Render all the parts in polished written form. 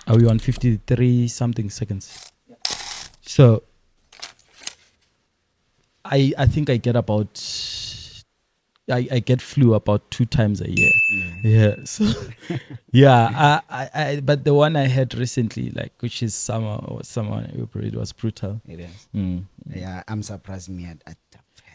Are we on 53 something seconds? So I think I get about I get flu about 2 times a year. Yeah. So yeah, but the one I had recently, like which is summer April, it was brutal. It is. Mm. Yeah, I'm surprised me. I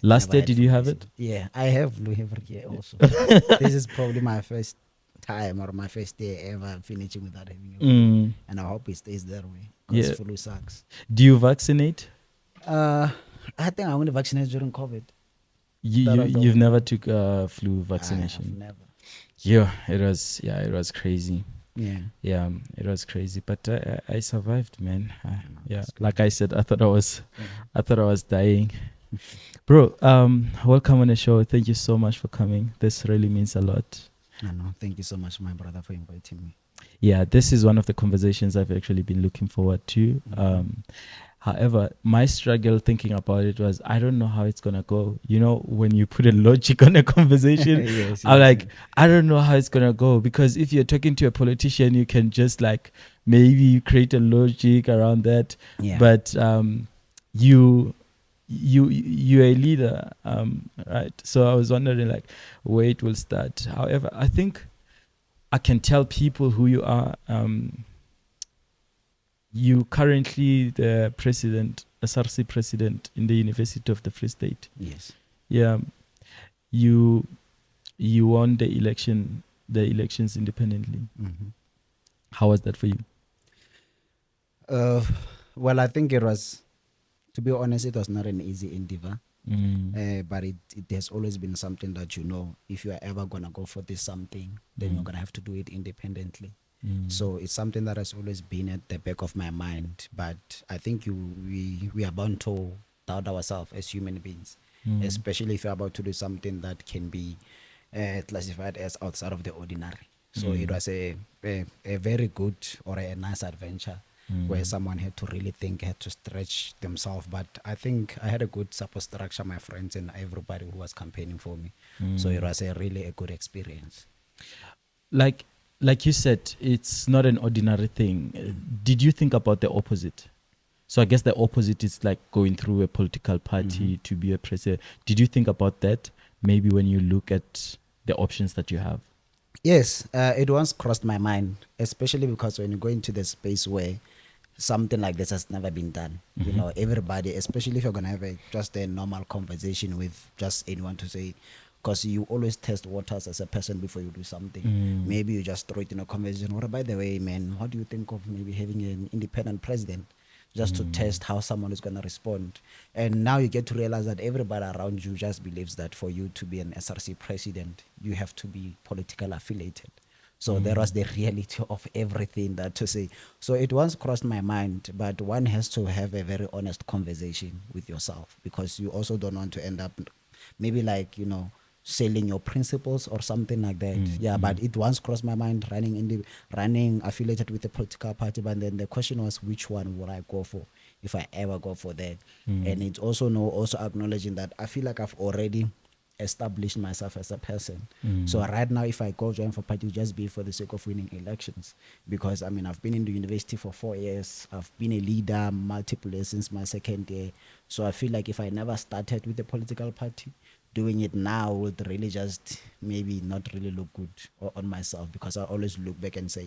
Last never year, had did flu you have this it? year. Yeah, I have flu every year also. This is probably my first time or my first day ever finishing without having a flu. Mm. And I hope it stays that way because Yeah. flu sucks. Do you vaccinate? I think I only vaccinated during COVID. You, That you was the you've only never one. took flu I have vaccination? never. Yeah, it was crazy. Yeah. Yeah, it was crazy, but I survived, man. Yeah, That's good. like I said, I thought Yeah. I thought I was dying, bro. Welcome on the show. Thank you so much for coming. This really means a lot. No. Thank you so much, my brother, for inviting me. Yeah, this is one of the conversations I've actually been looking forward to. However, my struggle thinking about it was I don't know how it's gonna go. You know, when you put a logic on a conversation, Yes, I'm yes, like, yes. I don't know how it's gonna go, because if you're talking to a politician, you can just like maybe create a logic around that. Yeah. But you're a leader, right? So I was wondering like where it will start. However, I think I can tell people who you are. You currently the president, SRC president in the University of the Free State. Yes. Yeah, you won the elections independently. Mm-hmm. How was that for you? Uh, well, I think it was, to be honest, it was not an easy endeavor. But it has always been something that, if you are ever gonna go for this something, then you're gonna have to do it independently. So it's something that has always been at the back of my mind. But I think we are bound to doubt ourselves as human beings, especially if you're about to do something that can be classified as outside of the ordinary. So it was a very good or a nice adventure where someone had to really think, had to stretch themselves. But I think I had a good support structure, my friends and everybody who was campaigning for me. So it was really a good experience. like like you said, it's not an ordinary thing. Did you think about the opposite? So I guess the opposite is like going through a political party to be a president. Did you think about that maybe when you look at the options that you have? Yes, it once crossed my mind, especially because when you go into the space where something like this has never been done, everybody, especially if you're going to have just a normal conversation with just anyone to say, because you always test waters as a person before you do something. Maybe you just throw it in a conversation. What, by the way, man, what do you think of maybe having an independent president? Just to test how someone is going to respond. And now you get to realize that everybody around you just believes that for you to be an SRC president, you have to be politically affiliated. So there was the reality of everything that to say. So it once crossed my mind, but one has to have a very honest conversation with yourself, because you also don't want to end up maybe like, selling your principles or something like that. But it once crossed my mind running affiliated with a political party. But then the question was, which one would I go for if I ever go for that? And it's also acknowledging that I feel like I've already established myself as a person. So right now, if I go join for party, it will just be for the sake of winning elections. Because I've been in the university for 4 years. I've been a leader multiple years since my second year. So I feel like if I never started with a political party, doing it now would really just maybe not really look good on myself, because I always look back and say,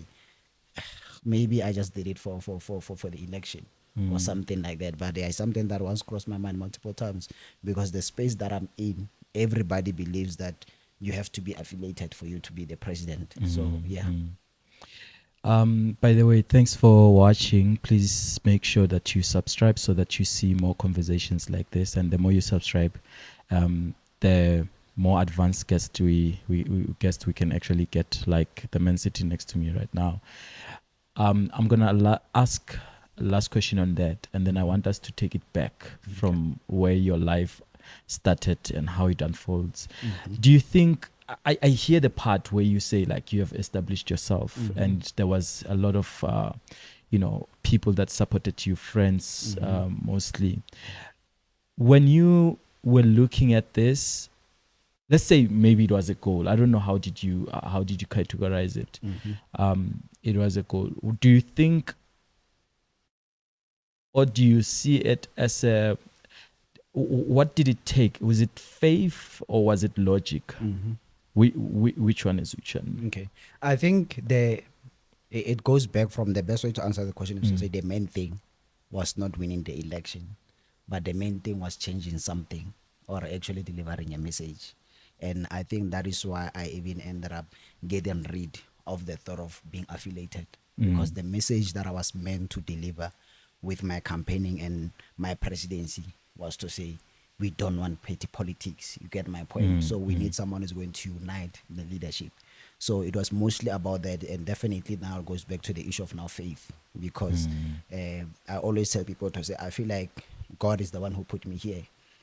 maybe I just did it for the election or something like that. But there's something that once crossed my mind multiple times, because the space that I'm in, everybody believes that you have to be affiliated for you to be the president. So yeah. By the way, thanks for watching. Please make sure that you subscribe so that you see more conversations like this. And the more you subscribe, the more advanced guests we can actually get, like the man sitting next to me right now. I'm gonna ask a last question on that, and then I want us to take it back from where your life started and how it unfolds. Do you think I hear the part where you say like you have established yourself and there was a lot of people that supported you, friends mostly. When you were looking at this, let's say maybe it was a goal. I don't know how did you categorize it. It was a goal. Do you think, or do you see it as a, what did it take? Was it faith or was it logic? Mm-hmm. Which one is which one? Okay, I think it goes back from the best way to answer the question is to say the main thing was not winning the election, but the main thing was changing something or actually delivering a message. And I think that is why I even ended up getting rid of the thought of being affiliated, because the message that I was meant to deliver with my campaigning and my presidency was to say we don't want petty politics. You get my point? So we need someone who's going to unite the leadership. So it was mostly about that, and definitely now it goes back to the issue of now faith, because I always tell people to say I feel like God is the one who put me here.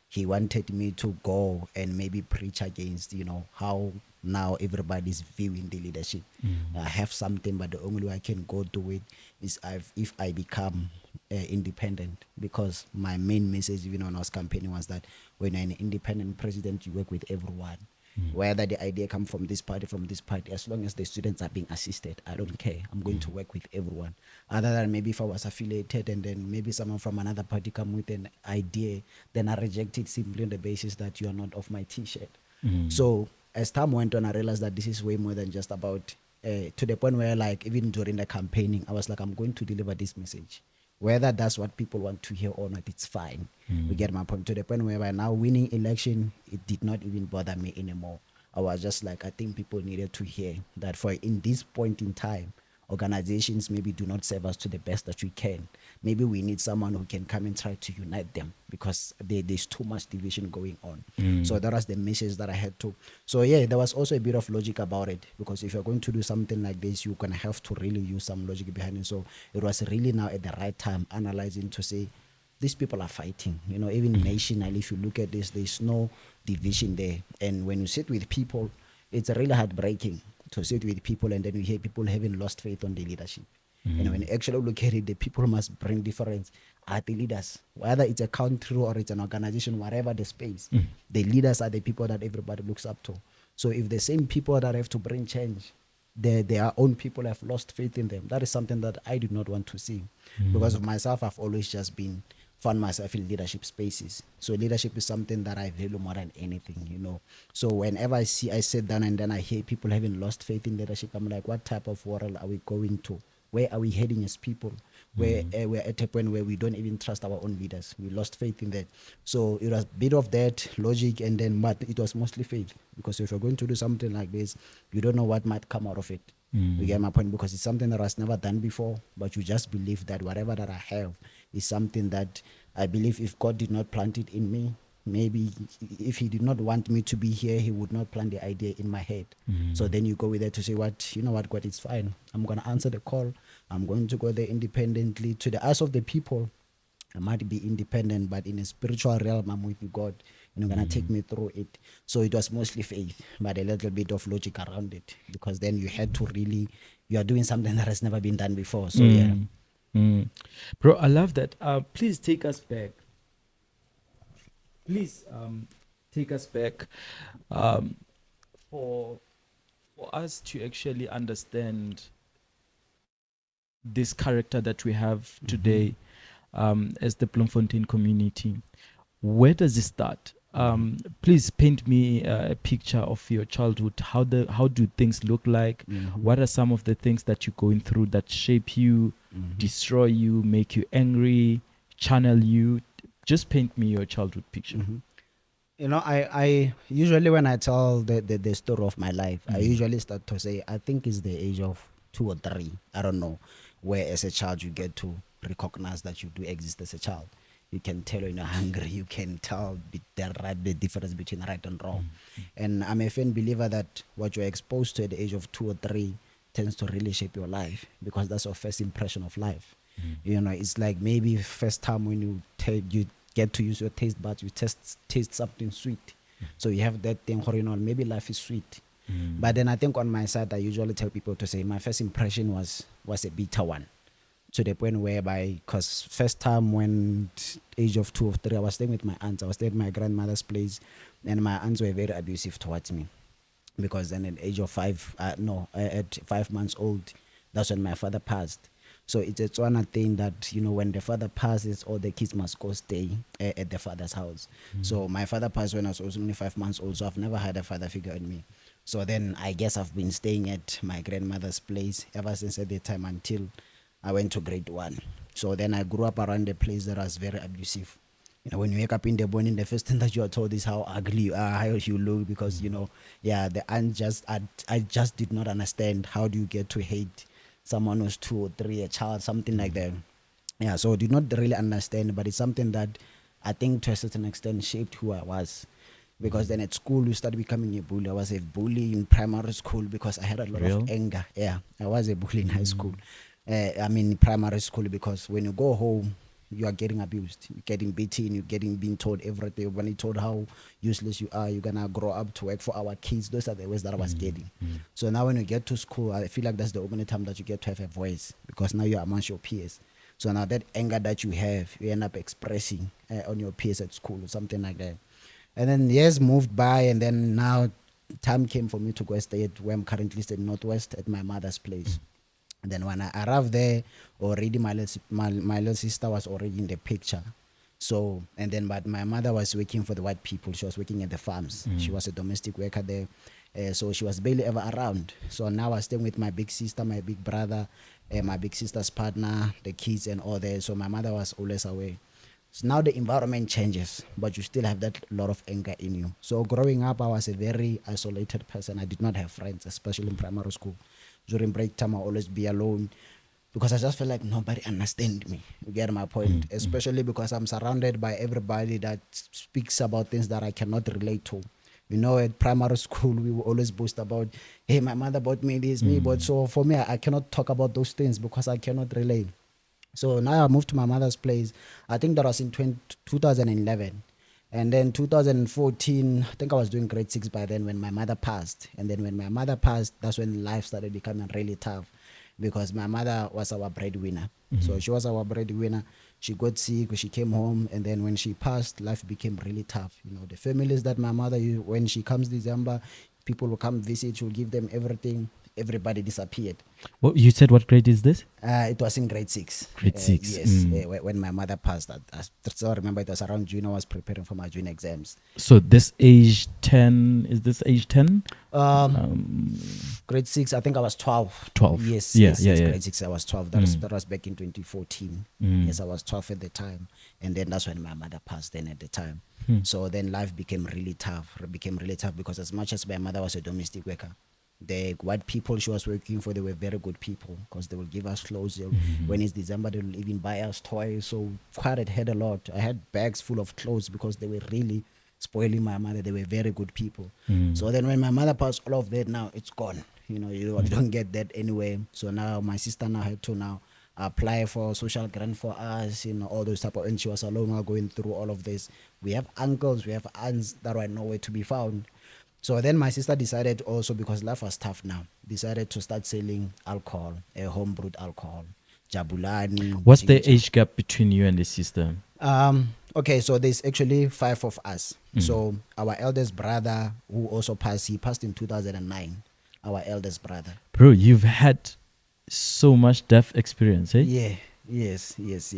He wanted me to go and maybe preach against, how now everybody's viewing the leadership. I have something, but the only way I can go do it is if I become independent, because my main message even when I was campaigning was that when you're an independent president, you work with everyone. Whether the idea come from this party, as long as the students are being assisted, I don't care. I'm going to work with everyone. Other than maybe if I was affiliated and then maybe someone from another party come with an idea, then I reject it simply on the basis that you are not of my t-shirt. So as time went on, I realized that this is way more than just about, to the point where like even during the campaigning, I was like, I'm going to deliver this message. Whether that's what people want to hear or not, it's fine. We get my point, to the point where by now winning election, it did not even bother me anymore. I was just like, I think people needed to hear that for in this point in time, organizations maybe do not serve us to the best that we can. Maybe we need someone who can come and try to unite them, because there's too much division going on. So that was the message that I had to. So yeah, there was also a bit of logic about it, because if you're going to do something like this, you're going to have to really use some logic behind it. So it was really now at the right time analyzing to say, these people are fighting, even nationally. If you look at this, there's no division there. And when you sit with people, it's really heartbreaking to sit with people and then you hear people having lost faith on the leadership. And when you actually look at it, the people must bring difference are the leaders, whether it's a country or it's an organization, whatever the space. The leaders are the people that everybody looks up to. So if the same people that have to bring change, their own people have lost faith in them, that is something that I do not want to see. Because of myself, I've always just found myself in leadership spaces. So leadership is something that I value more than anything. So whenever I sit down and then I hear people having lost faith in leadership, I'm like, what type of world are we going to? Where are we heading as people? Where we're at a point where we don't even trust our own leaders. We lost faith in that. So it was a bit of that logic, and then but it was mostly faith. Because if you're going to do something like this, you don't know what might come out of it. You get my point? Because it's something that was never done before, but you just believe that whatever that I have is something that I believe if God did not plant it in me, maybe if he did not want me to be here, he would not plant the idea in my head. So then you go with it to say, what, God, it's fine. I'm going to answer the call. I'm going to go there independently. To the eyes of the people, I might be independent, but in a spiritual realm, I'm with God. And you're going to take me through it. So it was mostly faith, but a little bit of logic around it. Because then you had to really, you are doing something that has never been done before. So yeah. Bro, I love that. Please take us back. Please take us back for us to actually understand this character that we have today as the Bloemfontein community. Where does it start? Please paint me a picture of your childhood. How do things look like? What are some of the things that you're going through that shape you, destroy you, make you angry, channel you? Just paint me your childhood picture. I usually, when I tell the story of my life, I usually start to say, I think it's the age of 2 or 3. I don't know, where as a child you get to recognize that you do exist as a child. You can tell when you're hungry. You can tell the difference between right and wrong. And I'm a firm believer that what you're exposed to at the age of 2 or 3 tends to really shape your life, because that's your first impression of life. It's like maybe first time when you get to use your taste buds, you taste something sweet. So you have that thing, maybe life is sweet. But then I think on my side, I usually tell people to say my first impression was a bitter one. To the point whereby, because first time when age of 2 or 3, I was staying with my aunts. I was staying at my grandmother's place, and my aunts were very abusive towards me. Because then at age of 5, at 5 months old, That's when my father passed. So it's a Tswana thing that, when the father passes, all the kids must go stay at the father's house. So my father passed when I was also only 5 months old. So I've never had a father figure in me. So then I guess I've been staying at my grandmother's place ever since at the time until I went to grade 1. So then I grew up around a place that was very abusive. When you wake up in the morning, the first thing that you are told is how ugly you are, how you look, because the aunt I just did not understand how do you get to hate someone who's 2 or 3, a child, something like that. Yeah, so I did not really understand, but it's something that I think to a certain extent shaped who I was. Because then at school you started becoming a bully. I was a bully in primary school because I had a lot of Real? anger. Yeah, I was a bully in high school. Primary school, because when you go home, you are getting abused, you're getting beaten, you're getting being told everything. When you told how useless you are, you're gonna grow up to work for our kids. Those are the words that I was getting. So now when you get to school, I feel like that's the only time that you get to have a voice, because now you're amongst your peers. So now that anger that you have, you end up expressing on your peers at school or something like that. And then years moved by, and then now time came for me to go stay at where I'm currently staying, Northwest, at my mother's place. And then when I arrived there, already my little sister was already in the picture. So, and then, but my mother was working for the white people. She was working at the farms. She was a domestic worker there. So she was barely ever around. So now I was staying with my big sister, my big brother, my big sister's partner, the kids and all that. So my mother was always away. So now the environment changes, but you still have that lot of anger in you. So growing up, I was a very isolated person. I did not have friends, especially in primary school. During break time, I always be alone because I just felt like nobody understand me. You get my point? Especially because I'm surrounded by everybody that speaks about things that I cannot relate to. At primary school, we will always boast about, hey, my mother bought me this, me, but so for me, I cannot talk about those things because I cannot relate. So now I moved to my mother's place. I think that was in 2011. And then 2014, I think I was doing grade 6 by then when my mother passed. And then when my mother passed, that's when life started becoming really tough, because my mother was our breadwinner. So she was our breadwinner. She got sick, she came home, and then when she passed, life became really tough. The families that my mother, when she comes December, people will come visit, she'll give them everything. Everybody disappeared. What you said? What grade is this? It was in grade 6. Grade 6. Yes, when my mother passed. I still remember it was around June. I was preparing for my June exams. So this age 10, is this age 10? Grade 6, I think I was 12. 12. Yes, Yeah, yes, yeah, yes, yeah. grade 6, I was 12. That was back in 2014. Yes, I was 12 at the time. And then that's when my mother passed then at the time. So then life became really tough. Because as much as my mother was a domestic worker, the white people she was working for, they were very good people, because they will give us clothes. When it's December, they will even buy us toys. So quite had a lot. I had bags full of clothes because they were really spoiling my mother. They were very good people. So then when my mother passed, all of that now it's gone. You don't get that anyway. So now my sister now had to now apply for social grant for us, all those type of, and she was alone while going through all of this. We have uncles, we have aunts that were nowhere to be found. So then my sister decided also, because life was tough now, decided to start selling alcohol, homebrewed alcohol, Jabulani. What's the age gap between you and the sister? Okay, so there's actually 5 of us. So our eldest brother, who also passed, he passed in 2009, our eldest brother. Bro, you've had so much death experience, eh? Yeah. Yes.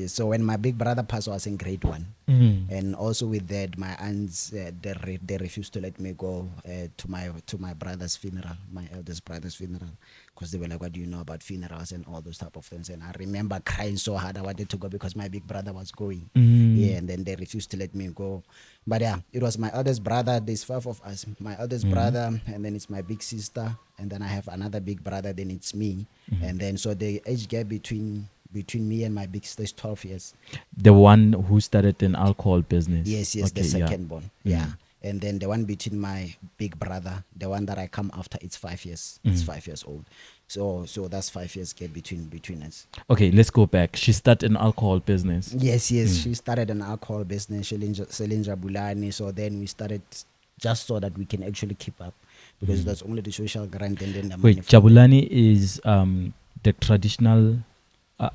So when my big brother passed, I was in grade 1. And also with that, my aunts, they refused to let me go to my brother's funeral, my eldest brother's funeral, because they were like, what do you know about funerals and all those type of things. And I remember crying so hard I wanted to go because my big brother was going. Yeah, and then they refused to let me go. But yeah, it was my eldest brother. There's 5 of us. My eldest brother, and then it's my big sister, and then I have another big brother, then it's me. And then so the age gap between me and my big sister is 12 years. The one who started an alcohol business. Yes, Okay, the second born. Yeah. Mm. And then the one between my big brother, the one that I come after, it's 5 years. It's 5 years old. So that's 5 years gap between us. Okay, let's go back. She started an alcohol business. Yes. She started an alcohol business, selling Jabulani. So then we started just so that we can actually keep up, because that's only the social grant and then the money. Wait, Jabulani is the traditional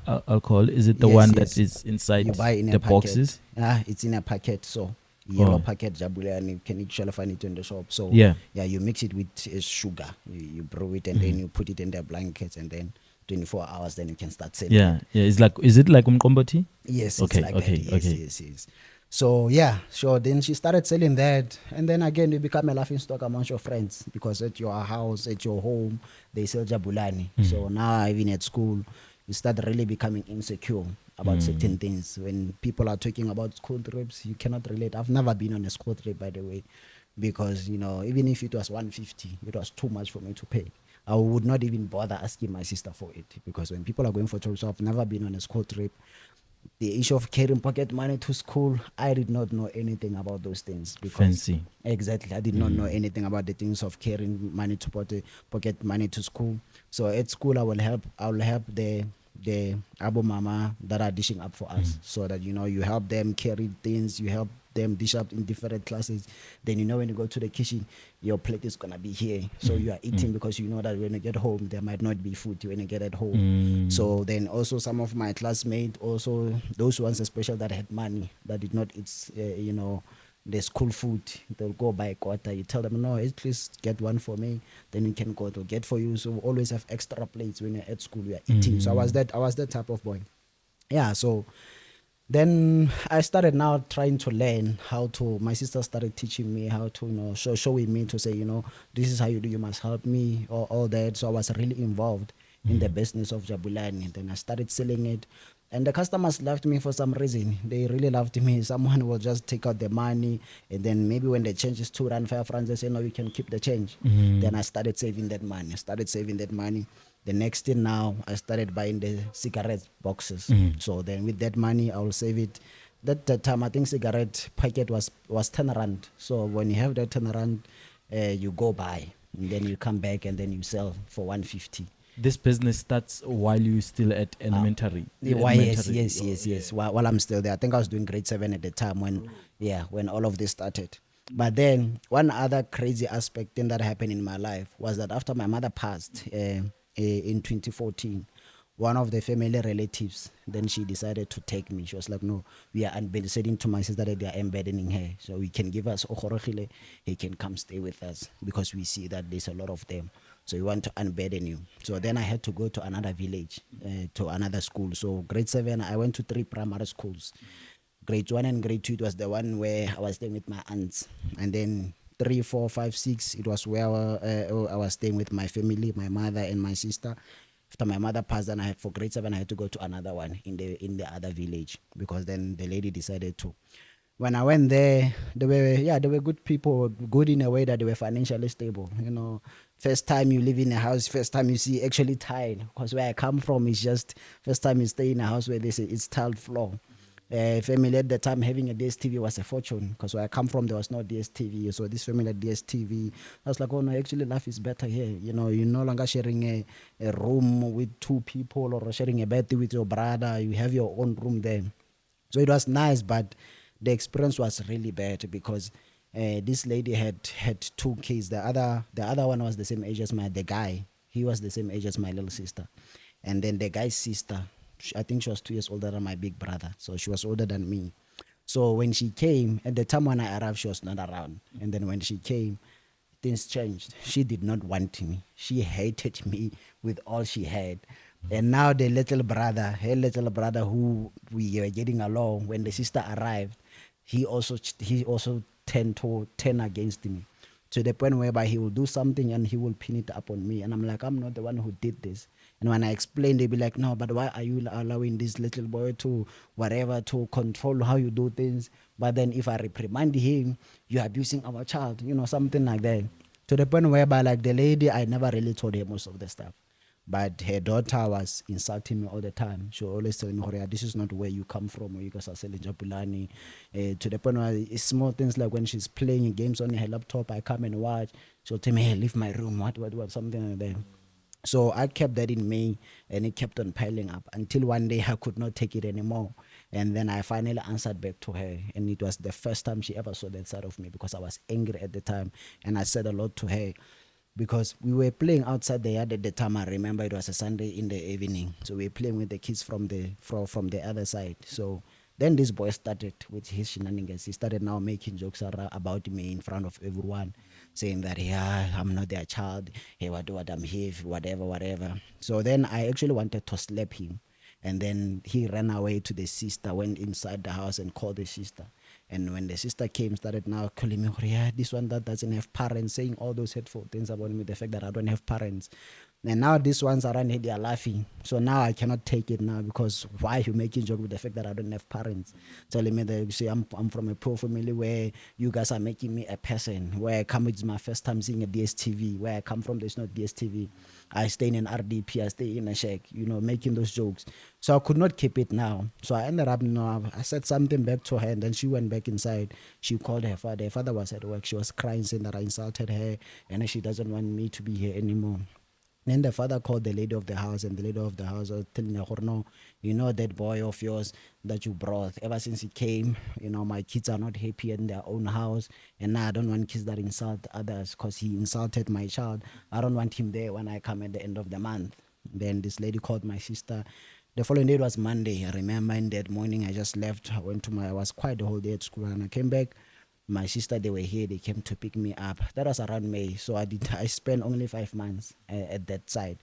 alcohol. Is it the Yes, one yes. that is inside You buy in a the packet. boxes? It's in a packet. So yellow Oh. packet Jabulani, you can actually find it in the shop. So Yeah. you mix it with sugar. You brew it and then you put it in the blankets and then 24 hours, then you can start selling it. Yeah, yeah. It's like, is it like umqombothi? Yes, it's Okay, like that. okay, Yes, okay. yes, yes. So yeah, sure. Then she started selling that, and then again, you become a laughing stock amongst your friends because at your house, at your home, they sell jabulani. So now, even at school, you start really becoming insecure about certain things. When people are talking about school trips, you cannot relate. I've never been on a school trip, by the way, because even if it was 150, it was too much for me to pay. I would not even bother asking my sister for it because when people are going for trips, I've never been on a school trip. The issue of carrying pocket money to school, I did not know anything about those things because Fancy. exactly I did not know anything about the things of carrying money to pocket money to school. So at school, I will help the abo mama that are dishing up for us, so that you help them carry things, you help them dish up in different classes. Then when you go to the kitchen, your plate is gonna be here, so you are eating because you know that when you get home there might not be food when you get at home. So then also some of my classmates, also those ones especially that had money, that did not eat the school food, they'll go buy a quarter. You tell them, no, at least get one for me, then you can go to get for you. So always have extra plates when you're at school, you're eating. So I was that type of boy. Yeah. So then I started now trying to learn how to. My sister started teaching me how to, showing me to say, this is how you do. You must help me, or all that. So I was really involved in the business of Jabulani. Then I started selling it, and the customers loved me for some reason. They really loved me. Someone will just take out the money, and then maybe when the change is 2 rand, 5 rands, they say, no, you can keep the change. Then I started saving that money. The next thing now, I started buying the cigarette boxes. So then with that money, I will save it. That time, I think cigarette packet was 10 rand. So when you have that 10 rand, you go buy, and then you come back and then you sell for 150. This business starts while you still at elementary. Why, yes, Elementary. yes, yes, yes. While I'm still there, I think I was doing grade 7 at the time when all of this started. But then one other crazy aspect thing that happened in my life was that after my mother passed in 2014, one of the family relatives, then she decided to take me. She was like, no, we are saying to my sister that they are embedding her, so we can give us Okhorogile, he can come stay with us because we see that there's a lot of them, so we want to unburden you. So then I had to go to another village, to another school. So grade 7, I went to 3 primary schools. Grade 1 and grade 2, it was the one where I was staying with my aunts, and then 3, 4, 5, 6, it was where I was staying with my family, my mother and my sister. After my mother passed, then for grade 7, I had to go to another one in the other village, because then the lady decided to. When I went there, they were good people, good in a way that they were financially stable. First time you live in a house, first time you see actually tile, because where I come from is just first time you stay in a house where they say it's tiled floor. Family at the time having a DSTV was a fortune, because where I come from there was no DSTV. So this family had DSTV. I was like, oh no, actually life is better here. You're no longer sharing a room with 2 people or sharing a bed with your brother. You have your own room there. So it was nice, but the experience was really bad because this lady had 2 kids. The other one was the same age as the guy. He was the same age as my little sister, and then the guy's sister, I think she was 2 years older than my big brother, so she was older than me. So when she came, at the time when I arrived, she was not around, and then when she came, things changed. She did not want me. She hated me with all she had. And now her little brother, who we were getting along, when the sister arrived, he also turned to turn against me, to the point whereby he will do something and he will pin it up on me. And I'm like, I'm not the one who did this. And when I explain, they'll be like, no, but why are you allowing this little boy to to control how you do things? But then if I reprimand him, you're abusing our child, something like that. To the point whereby, like, the lady, I never really told her most of the stuff. But her daughter was insulting me all the time. She was always telling me, Horea, this is not where you come from, or you guys are selling Japulani. To the point where it's small things like when she's playing games on her laptop, I come and watch. She'll tell me, hey, leave my room, what, something like that. So I kept that in me, and it kept on piling up until one day I could not take it anymore. And then I finally answered back to her. And it was the first time she ever saw that side of me, because I was angry at the time. And I said a lot to her, because we were playing outside the yard at the time. I remember it was a Sunday in the evening. So we were playing with the kids from the other side. So then this boy started with his shenanigans. He started now making jokes about me in front of everyone, saying that, yeah, I'm not their child. Hey, what I'm here, whatever, whatever. So then I actually wanted to slap him. And then he ran away to the sister, went inside the house and called the sister. And when the sister came, started now calling me, yeah, this one that doesn't have parents, saying all those hateful things about me, the fact that I don't have parents. And now these ones around here, they are laughing. So now I cannot take it now, because why you making joke with the fact that I don't have parents? Telling me that, you see, I'm from a poor family where you guys are making me a person. Where I come, it's my first time seeing a DSTV. Where I come from, there's no DSTV. I stay in an RDP, I stay in a shack, making those jokes. So I could not keep it now. So I ended up, I said something back to her, and then she went back inside. She called her father. Her father was at work. She was crying, saying that I insulted her, and she doesn't want me to be here anymore. Then the father called the lady of the house, and the lady of the house was telling her, no, that boy of yours that you brought, ever since he came, my kids are not happy in their own house. And now I don't want kids that insult others, because he insulted my child. I don't want him there when I come at the end of the month. Then this lady called my sister. The following day was Monday. I remember in that morning, I just left. I was quite the whole day at school, and I came back. My sister, they were here. They came to pick me up. That was around May, so I spent only 5 months at that side.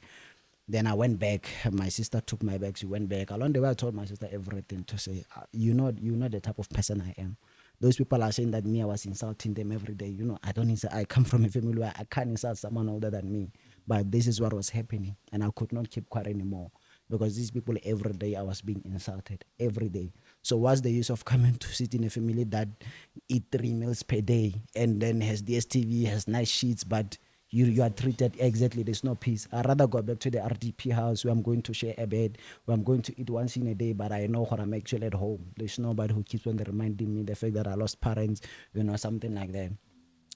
Then I went back. My sister took my bag. She went back. Along the way, I told my sister everything, to say, you know the type of person I am. Those people are saying that me, I was insulting them every day. I don't insult. I come from a family where I can't insult someone older than me. But this is what was happening, and I could not keep quiet anymore, because these people, every day I was being insulted every day. So what's the use of coming to sit in a family that eat 3 meals per day, and then has DSTV, has nice sheets, but you are treated exactly, there's no peace. I'd rather go back to the RDP house, where I'm going to share a bed, where I'm going to eat once in a day, but I know what I'm actually at home. There's nobody who keeps on reminding me the fact that I lost parents, something like that.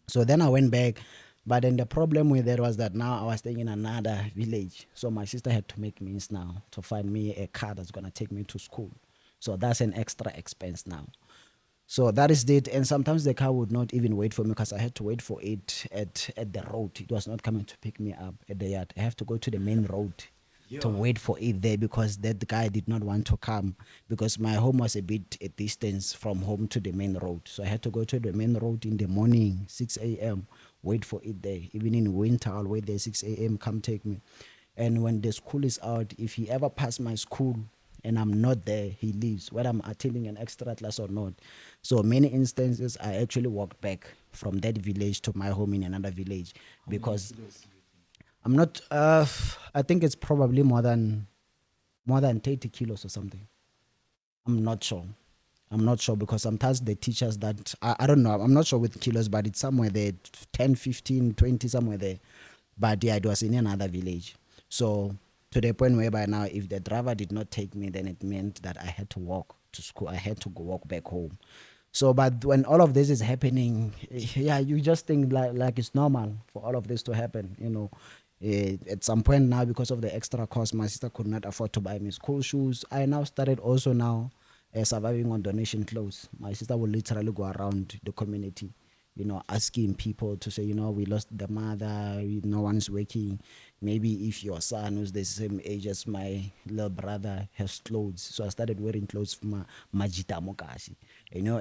So then I went back. But then the problem with that was that now I was staying in another village. So my sister had to make means now to find me a car that's going to take me to school. So that's an extra expense now. So that is it. And sometimes the car would not even wait for me, because I had to wait for it at the road. It was not coming to pick me up at the yard. I have to go to the main road to wait for it there, because that guy did not want to come, because my home was a bit a distance from home to the main road. So I had to go to the main road in the morning, 6 a.m., wait for it there. Even in winter, I'll wait there 6 a.m., come take me. And when the school is out, if he ever pass my school and I'm not there, he leaves, whether I'm attending an extra class or not. So many instances, I actually walked back from that village to my home in another village, because I'm not. I think it's probably more than 30 kilos or something. I'm not sure. I'm not sure, because sometimes the teachers that I don't know. I'm not sure with kilos, but it's somewhere there, 10, 15, 20, somewhere there. But yeah, it was in another village. So to the point whereby now, if the driver did not take me, then it meant that I had to walk to school. I had to go walk back home. So, but when all of this is happening, yeah, you just think like it's normal for all of this to happen, At some point now, because of the extra cost, my sister could not afford to buy me school shoes. I now started also now surviving on donation clothes. My sister will literally go around the community, asking people to say, we lost the mother, no one's working. Maybe if your son, who's the same age as my little brother, has clothes. So I started wearing clothes for my Majita Mokasi.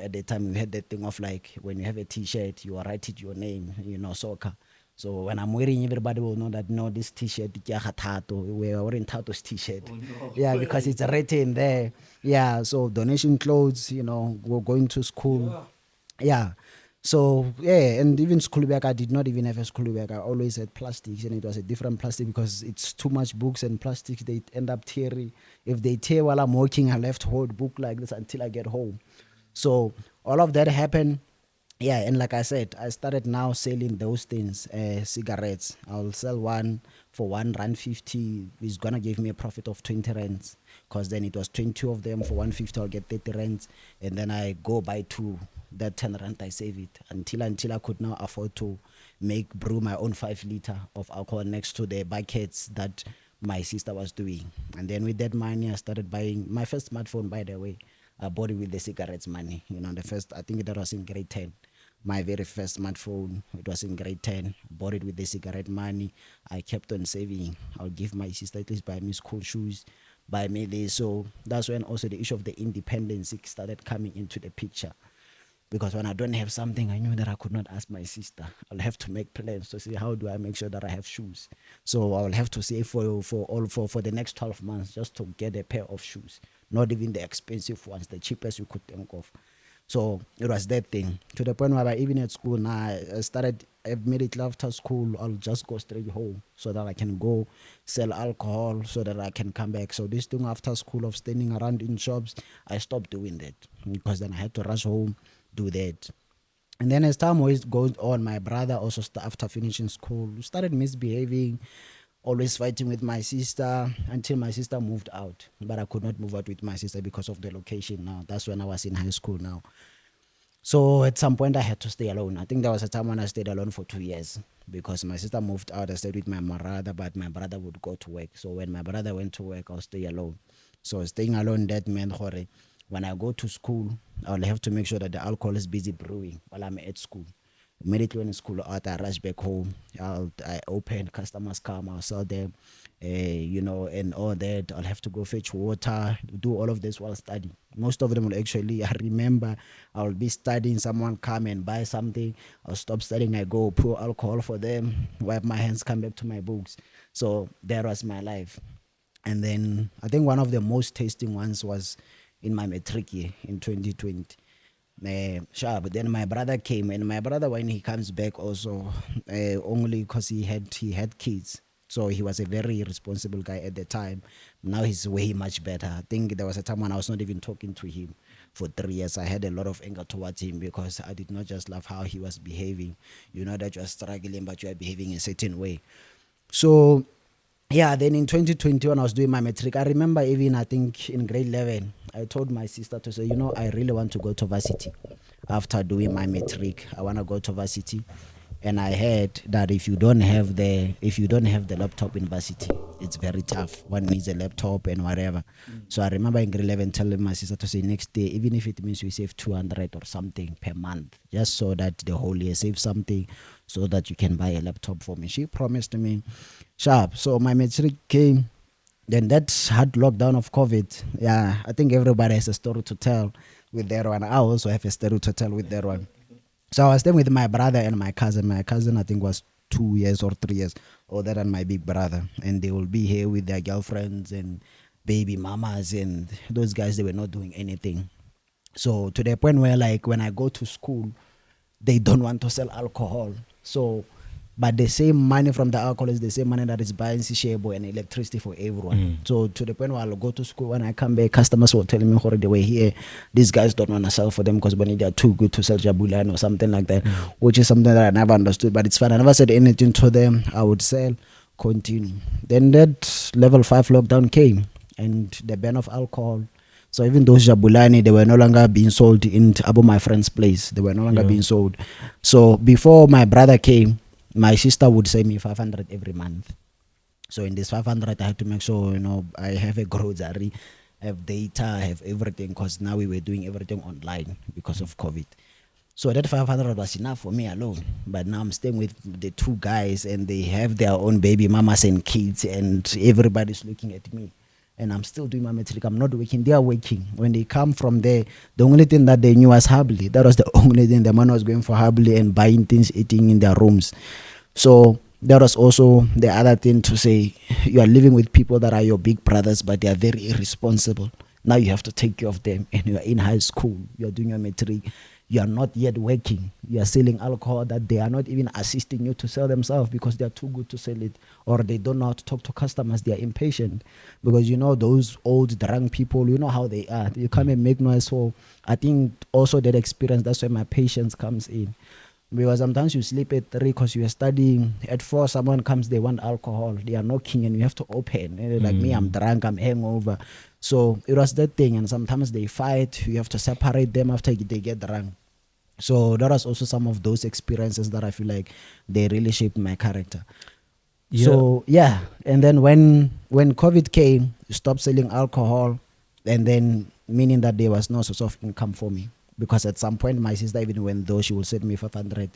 At the time we had that thing of like, when you have a t-shirt, you write it your name, soccer. So when I'm wearing, everybody will know that, no, this t-shirt, we're wearing Tato's t-shirt. Oh, no. Yeah, because it's written there. Yeah, so donation clothes, we're going to school. Yeah. So yeah, and even school bag, I did not even have a school bag. I always had plastics, and it was a different plastic, because it's too much books and plastics. They end up tearing. If they tear while I'm working, I left hold book like this until I get home. So all of that happened. Yeah, and like I said, I started now selling those things, cigarettes. I'll sell one for R1.50. It's gonna give me a profit of 20 rands, because then it was 20 of them for 150. I'll get 30 rands, and then I go buy two. That 10 rand I save it until I could now afford to brew my own 5 liter of alcohol next to the buckets that my sister was doing. And then with that money, I started buying my first smartphone. By the way, I bought it with the cigarettes money. The first, I think that was in grade 10. My very first smartphone, it was in grade 10. Bought it with the cigarette money. I kept on saving. I'll give my sister at least buy me school shoes, buy me this. So that's when also the issue of the independence started coming into the picture. because when I don't have something, I knew that I could not ask my sister. I'll have to make plans to see how do I make sure that I have shoes. So I'll have to save for the next 12 months just to get a pair of shoes. Not even the expensive ones, the cheapest you could think of. So it was that thing to the point where even at school now, I started immediately after school. I'll just go straight home so that I can go sell alcohol so that I can come back. So this thing after school of standing around in shops, I stopped doing that because then I had to rush home, do that. And then as time always goes on, my brother also after finishing school started misbehaving, always fighting with my sister until my sister moved out. But I could not move out with my sister because of the location now. That's when I was in high school now. So at some point I had to stay alone. I think there was a time when I stayed alone for 2 years because my sister moved out. I stayed with my brother, but my brother would go to work. So when my brother went to work, I'll stay alone. So staying alone, that meant when I go to school, I'll have to make sure that the alcohol is busy brewing while I'm at school. Immediately when school out, I rush back home. I open, customers come, I'll sell them, and all that. I'll have to go fetch water, do all of this while studying. Most of them will actually, I remember, I'll be studying, someone come and buy something. I'll stop studying, I go pour alcohol for them, wipe my hands, come back to my books. So that was my life. And then I think one of the most tasting ones was in my matric year in 2020. Sure, but then my brother came, and my brother, when he comes back also, only because he had kids, so he was a very responsible guy at the time. Now he's way much better. I think there was a time when I was not even talking to him for 3 years. I had a lot of anger towards him because I did not just love how he was behaving. You know that you are struggling, but you are behaving a certain way. So yeah, then in 2020 when I was doing my matric, I remember even I think in grade 11, I told my sister to say, I really want to go to varsity. After doing my matric, I want to go to varsity. And I heard that if you don't have the laptop in varsity, it's very tough. One needs a laptop and whatever. So I remember in grade 11 telling my sister to say next day, even if it means we save 200 or something per month, just so that the whole year save something so that you can buy a laptop for me. She promised me sharp. So my matric came. Then that hard lockdown of COVID. Yeah, I think everybody has a story to tell with that one. I also have a story to tell with that one. So I was staying with my brother and my cousin. My cousin, I think, was 2 years or 3 years older than my big brother. And they will be here with their girlfriends and baby mamas. And those guys, they were not doing anything. So to the point where, like, when I go to school, they don't want to sell alcohol. So, but the same money from the alcohol is the same money that is buying Sishebo and electricity for everyone. So to the point where I'll go to school, when I come back, customers will tell me, "Hore, they were here. These guys don't want to sell for them because when they are too good to sell Jabulan or something like that," which is something that I never understood. But it's fine. I never said anything to them. I would sell, continue. Then that level 5 lockdown came and the ban of alcohol. So even those Jabulani, they were no longer being sold in Abu, my friend's place. They were no longer being sold. So before my brother came, my sister would send me 500 every month. So in this 500, I had to make sure, I have a grocery, I have data, I have everything, because now we were doing everything online because of COVID. So that 500 was enough for me alone. But now I'm staying with the two guys and they have their own baby mamas and kids and everybody's looking at me. And I'm still doing my matric. I'm not working. They are working. When they come from there, the only thing that they knew was Habli. That was the only thing. The man was going for Habli and buying things, eating in their rooms. So that was also the other thing to say. You are living with people that are your big brothers, but they are very irresponsible. Now you have to take care of them. And you are in high school. You are doing your matric. You are not yet working. You are selling alcohol that they are not even assisting you to sell themselves because they are too good to sell it, or they don't know how to talk to customers. They are impatient because those old drunk people, you know how they are. You come and make noise. So I think also that experience, that's where my patience comes in. Because sometimes you sleep at 3 because you are studying. At 4, someone comes, they want alcohol. They are knocking and you have to open. And like me, I'm drunk, I'm hangover. So it was that thing. And sometimes they fight. You have to separate them after they get drunk. So that was also some of those experiences that I feel like they really shaped my character. Yeah. So yeah, and then when COVID came, you stopped selling alcohol, and then meaning that there was no source of income for me, because at some point my sister, even when though she will send me 500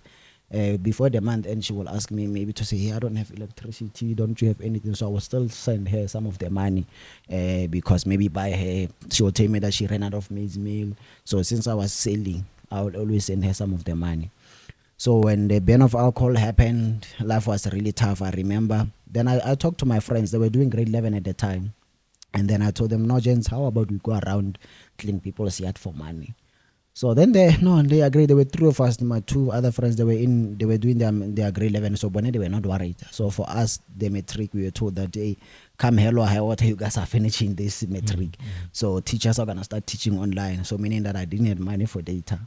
before the month, and she will ask me maybe to say, "Hey, I don't have electricity, don't you have anything?" So I will still send her some of the money because maybe by her, she will tell me that she ran out of maize meal. So since I was selling, I would always send her some of the money. So when the ban of alcohol happened, life was really tough. I remember. Then I talked to my friends. They were doing grade 11 at the time. And then I told them, no, gents, how about we go around clean people's yard for money? So then they agreed. There were three of us. My two other friends, they were doing their grade 11. So when they were not worried. So for us, the metric, we were told that, hey, come hello, high water, you guys are finishing this metric. So teachers are gonna start teaching online. So meaning that I didn't have money for data.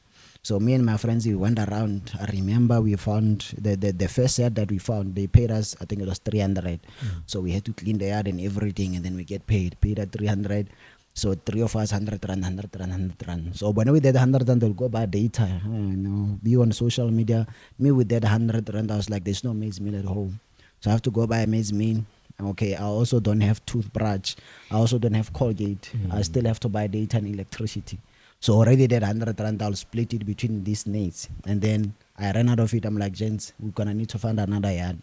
So me and my friends, we went around. I remember we found the first yard that we found, they paid us, I think it was 300. So we had to clean the yard and everything, and then we get paid at 300. So three of us, 100 rand, 100 rand, 100 rand. So when we did 100 rand, they'll go buy data, be on social media. Me with that 100 rand, I was like, there's no maize meal at home. So I have to go buy a maize meal. Okay, I also don't have toothbrush. I also don't have Colgate. I still have to buy data and electricity. So already that 100 rand, I'll split it between these needs. And then I ran out of it. I'm like, gents, we're going to need to find another yard.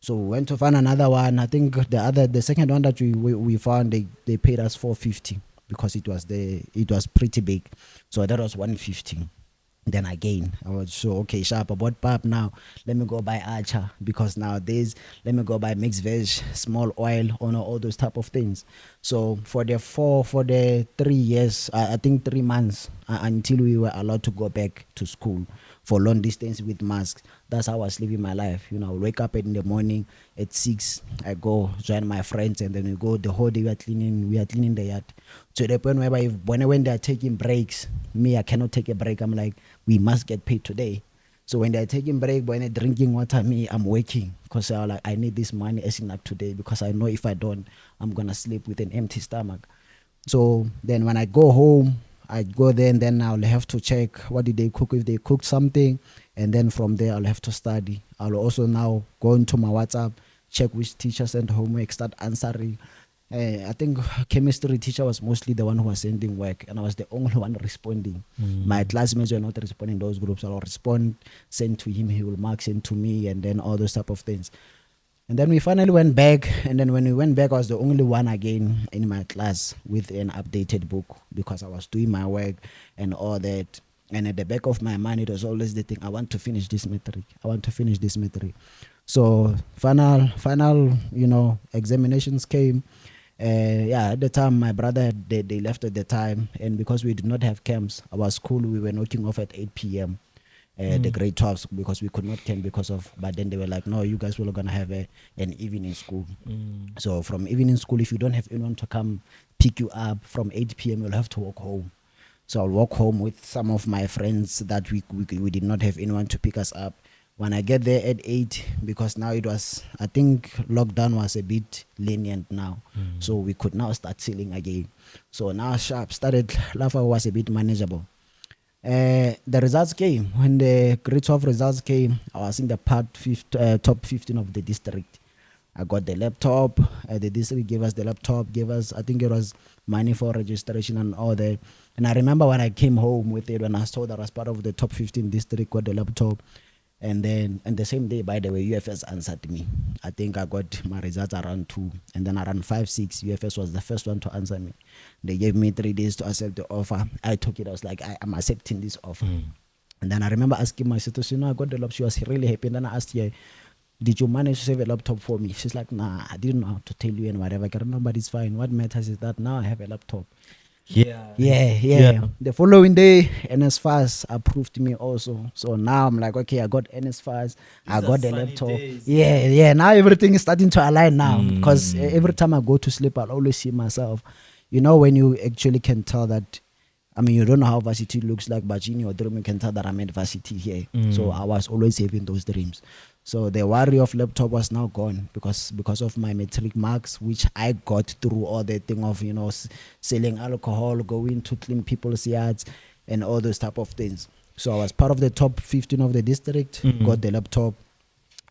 So we went to find another one. I think the second one that we found, they paid us 450 because it was pretty big. So that was 150. Then again, I was so okay, sharp. I bought pap now. Let me go buy Archer because nowadays let me go buy mixed veg, small oil, all those type of things. So for the 3 years, I think 3 months until we were allowed to go back to school for long distance with masks. That's how I was living my life. I wake up in the morning at 6. I go join my friends, and then we go the whole day. We are cleaning the yard. To the point where when they are taking breaks, me, I cannot take a break. I'm like, we must get paid today. So when they're taking break, when they're drinking water, me, I'm working because I need this money as enough today, because I know if I don't, I'm gonna sleep with an empty stomach. So then when I go home, I go there, and then I'll have to check what did they cook, if they cooked something, and then from there I'll have to study. I'll also now go into my WhatsApp, check which teacher sent homework, start answering. I think chemistry teacher was mostly the one who was sending work, and I was the only one responding. My classmates were not responding those groups. I'll respond, send to him, he will mark, send to me, and then all those type of things. And then we finally went back, and then when we went back, I was the only one again in my class with an updated book, because I was doing my work and all that. And at the back of my mind, it was always the thing, I want to finish this metric. So final, examinations came. At the time, my brother, they left at the time, and because we did not have camps, our school, we were knocking off at 8 p.m. The grade 12s, because we could not camp but then they were like, no, you guys were gonna have an evening school. So from evening school, if you don't have anyone to come pick you up from 8 p.m., you'll have to walk home. So I'll walk home with some of my friends that we did not have anyone to pick us up. When I get there at 8, because now it was, I think lockdown was a bit lenient now. So we could now start selling again. So now sharp started, Lafa was a bit manageable. The results came. When the grade 12 results came, I was in the top 15 of the district. I got the laptop. The district gave us the laptop, I think it was money for registration and all that. And I remember when I came home with it, when I saw that I was part of the top 15 district, got the laptop. And then, and the same day, by the way, UFS answered me. I think I got my results around 2. And then around 5, 6, UFS was the first one to answer me. They gave me 3 days to accept the offer. I took it. I was like, I'm accepting this offer. And then I remember asking my sister, I got the laptop. She was really happy. And then I asked her, did you manage to save a laptop for me? She's like, nah, I didn't know how to tell you and whatever. I can't remember, but it's fine. What matters is that now I have a laptop. Yeah. The following day, NSFAS approved me also. So now I'm like, okay, I got NSFAS, I got the laptop. Days. Now everything is starting to align now, because every time I go to sleep, I'll always see myself. When you actually can tell that, you don't know how varsity looks like, but in your dream, you can tell that I'm at varsity here. So I was always having those dreams. So the worry of laptop was now gone because of my matric marks, which I got through all the thing of, selling alcohol, going to clean people's yards and all those type of things. So I was part of the top 15 of the district, got the laptop.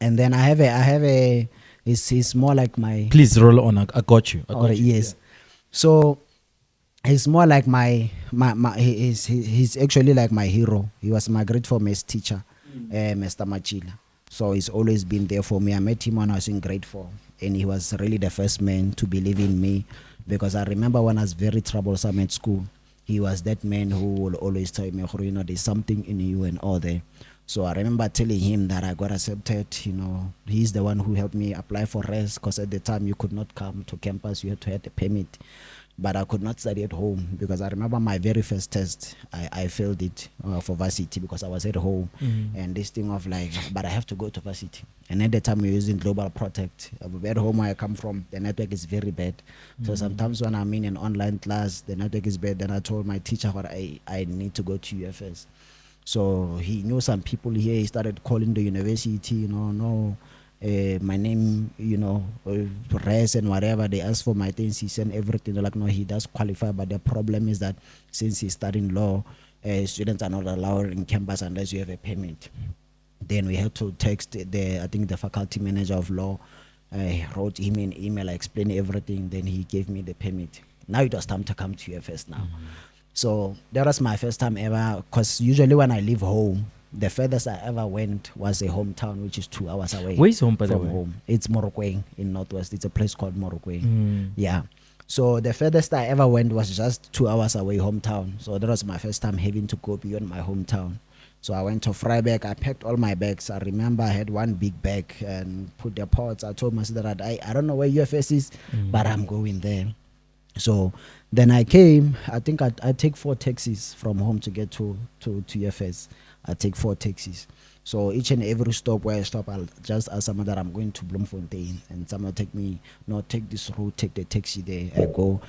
And then I have a, it's more like my... Please roll on, I got you. Yes. Yeah. So he's more like he's actually like my hero. He was my grade 4 maths teacher, Mr. Machila. So he's always been there for me. I met him when I was in grade 4, and he was really the first man to believe in me, because I remember when I was very troublesome at school, he was that man who will always tell me, you know, there's something in you and all that. So I remember telling him that I got accepted. You know, he's the one who helped me apply for rest, because at the time you could not come to campus, you had to have a permit. But I could not study at home, because I remember my very first test, I failed it for varsity because I was at home. And this thing of like, but I have to go to varsity. And at the time we were using Global Protect. At home where I come from, the network is very bad. So sometimes when I'm in an online class, the network is bad. Then I told my teacher that I need to go to UFS. So he knew some people here. He started calling the university, you know, no, my name, you know, res and whatever. They asked for my things. He sent everything. They're like, no, he does qualify. But the problem is that since he's studying law, students are not allowed in campus unless you have a permit. Then we had to text the faculty manager of law. I wrote him an email, I explained everything. Then he gave me the permit. Now it was time to come to UFS now. So that was my first time ever, because usually when I leave home, the furthest I ever went was a hometown, which is 2 hours away. Where's home, by the from way? home? It's Morokweng in Northwest. It's a place called Morokweng. Yeah. So the furthest I ever went was just 2 hours away, hometown. So that was my first time having to go beyond my hometown. So I went to Vryburg. I packed all my bags. I remember I had one big bag and put the pots. I told my sister that I don't know where UFS is, but I'm going there. So then I came. I think I take 4 taxis from home to get to UFS. I take 4 taxis. So each and every stop where I stop, I'll just ask someone that I'm going to Bloemfontein, and someone take me, no, take this route, take the taxi there. I go.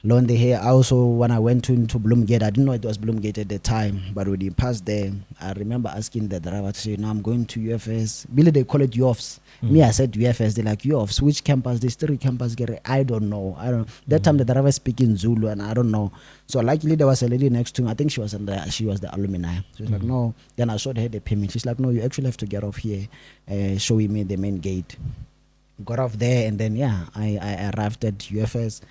Lo and here, also when I went into Bloomgate, I didn't know it was Bloomgate at the time, but when you passed there, I remember asking the driver to say, no, I'm going to UFS. Really, they call it UFS. Me, I said UFS. They're like, UFS, which campus? There's 3 campus. I don't know. That time the driver speaking Zulu, and I don't know. So luckily there was a lady next to me. I think she was the alumni. She was like, no. Then I showed her the permit. She's like, no, you actually have to get off here, showing me the main gate. Got off there, and then I arrived at UFS.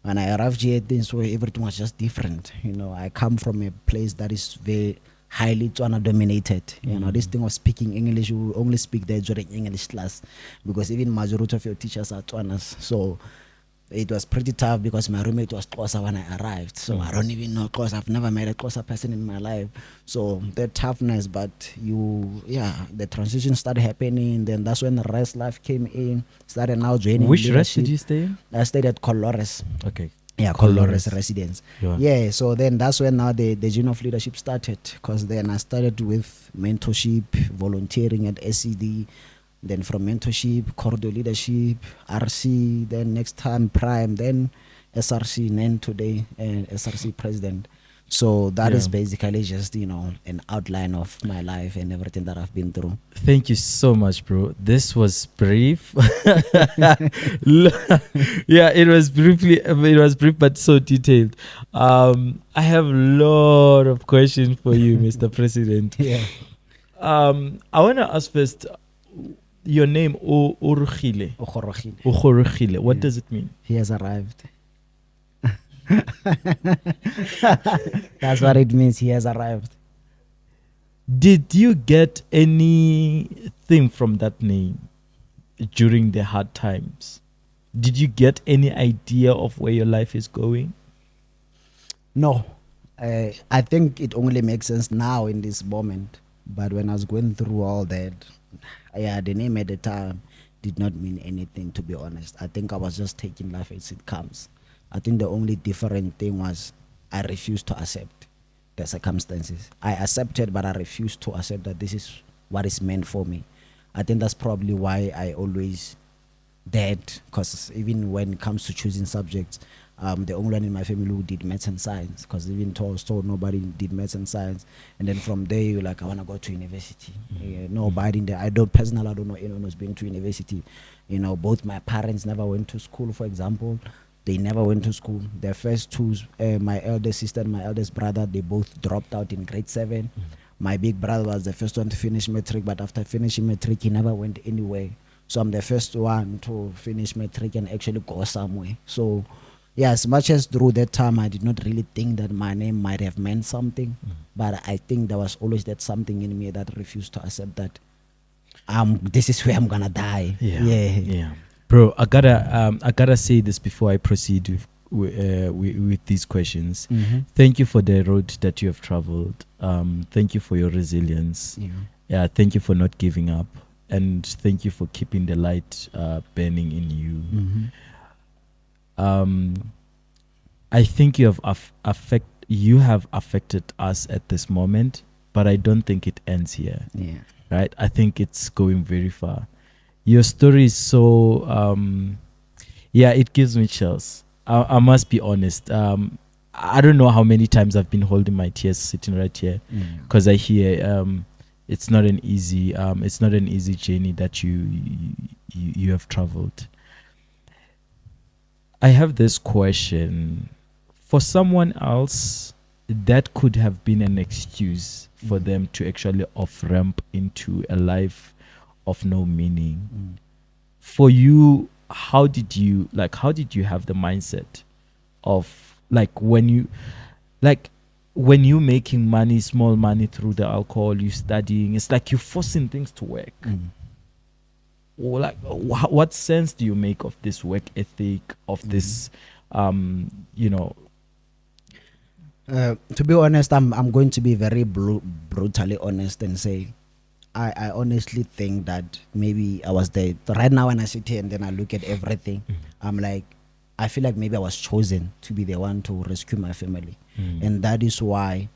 When I arrived here, things were, everything was just different. You know, I come from a place that is very highly Tswana dominated. You know, this thing of speaking English, you only speak there during English class, because even majority of your teachers are Tswanas. So it was pretty tough, because my roommate was Xhosa when I arrived. So I don't even know Xhosa. I've never met a Xhosa person in my life. So the toughness, but the transition started happening. Then that's when the rest life came in. Started now joining. Which rest did you stay in? I stayed at Colores. Okay. Yeah, Colores Residence. Yeah. So then that's when now the journey of leadership started, because then I started with mentorship, volunteering at SED. Then from mentorship, corridor leadership, RC, then next time Prime, then SRC, and then today SRC president. So that is basically just, you know, an outline of my life and everything that I've been through. Thank you so much, bro. This was brief. Yeah, it was brief but so detailed. I have a lot of questions for you, Mr. President. Yeah. I want to ask first, your name, Urugile. Okhorogile. What does it mean? He has arrived. That's what it means. He has arrived. Did you get anything from that name during the hard times? Did you get any idea of where your life is going? No. I think it only makes sense now in this moment. But when I was going through all that, the name at the time did not mean anything, to be honest. I think I was just taking life as it comes. I think the only different thing was I refused to accept the circumstances. I accepted, but I refused to accept that this is what is meant for me. I think that's probably why I always did, because even when it comes to choosing subjects, the only one in my family who did maths and science, because even told nobody did maths and science. And then from there, you're like, I want to go to university. Nobody in there. I don't know anyone who's been to university. You know, both my parents never went to school, for example. They never went to school. Their first 2, my eldest sister and my eldest brother, they both dropped out in grade 7. My big brother was the first one to finish matric, but after finishing matric, he never went anywhere. So I'm the first one to finish matric and actually go somewhere. So yeah, as much as through that time, I did not really think that my name might have meant something, but I think there was always that something in me that refused to accept that this is where I'm gonna die. Yeah. Bro, I gotta say this before I proceed with these questions. Mhm. Thank you for the road that you have traveled. Thank you for your resilience. Yeah. Yeah, thank you for not giving up, and thank you for keeping the light burning in you. Mhm. I think you have affected us at this moment, but I don't think it ends here. Yeah. Right? I think it's going very far. Your story is so yeah, it gives me chills. I must be honest. I don't know how many times I've been holding my tears sitting right here Yeah. because I hear it's not an easy journey that you have traveled. I have this question. For someone else, that could have been an excuse for them to actually off ramp into a life of no meaning. For you, how did you have the mindset of when you making money, small money through the alcohol, you studying, it's like you're forcing things to work. Or like what sense do you make of this work ethic, of this you know To be honest, I'm going to be very brutally honest and say, I honestly think that maybe I was there. Right now, when I sit here and then I look at everything, I'm like, I feel like maybe I was chosen to be the one to rescue my family, and that is why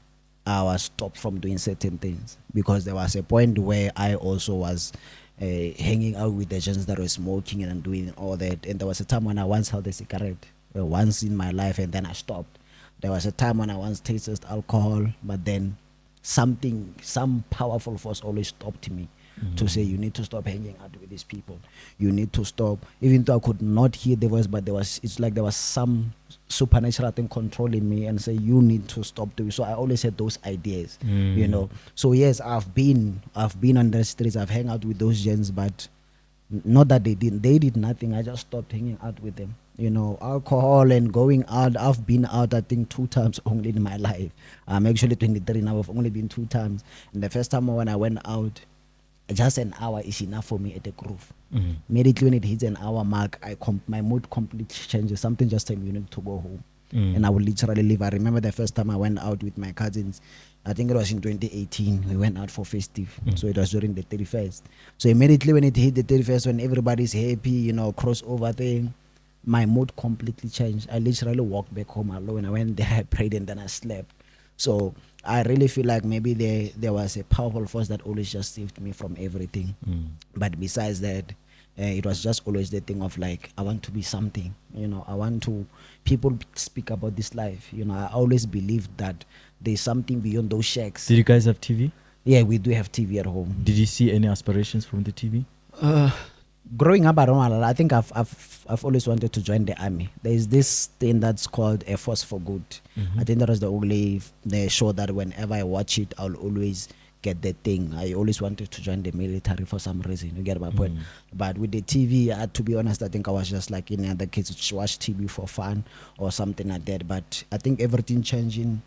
I was stopped from doing certain things, because there was a point where I also was hanging out with the gens that were smoking and doing all that, and there was a time when I once held a cigarette once in my life, and then I stopped. There was a time when I once tasted alcohol, but then some powerful force always stopped me to say, you need to stop hanging out with these people. You need to stop. Even though I could not hear the voice, but it's like there was some supernatural thing controlling me and say, you need to stop doing. So I always had those ideas, you know. So yes, I've been on the streets. I've hung out with those gens, but not that they did nothing. I just stopped hanging out with them, you know. Alcohol and going out, I've been out I think 2 times only in my life. I'm actually 23 now. I've only been 2 times, and the first time when I went out, just an hour is enough for me at the groove. Immediately when it hits an hour mark, my mood completely changes. Something just tells me you need to go home, and I would literally leave. I remember the first time I went out with my cousins, I think it was in 2018. We went out for festive, so it was during the 31st. So immediately when it hit the 31st, when everybody's happy, you know, crossover thing, my mood completely changed. I literally walked back home alone. I went there, I prayed, and then I slept. So I really feel like maybe there was a powerful force that always just saved me from everything. But besides that, it was just always the thing of like, I want to be something, you know. I want to, people speak about this life, you know. I always believed that there's something beyond those shacks. Did you guys have TV? Yeah, we do have TV at home. Did you see any aspirations from the TV? Growing up, I think I've always wanted to join the army. There is this thing that's called Air Force for Good. I think that was the show that whenever I watch it, I'll always get that thing. I always wanted to join the military for some reason. You get my point? But with the TV, to be honest, I think I was just like any other kids who watch TV for fun or something like that. But I think everything changing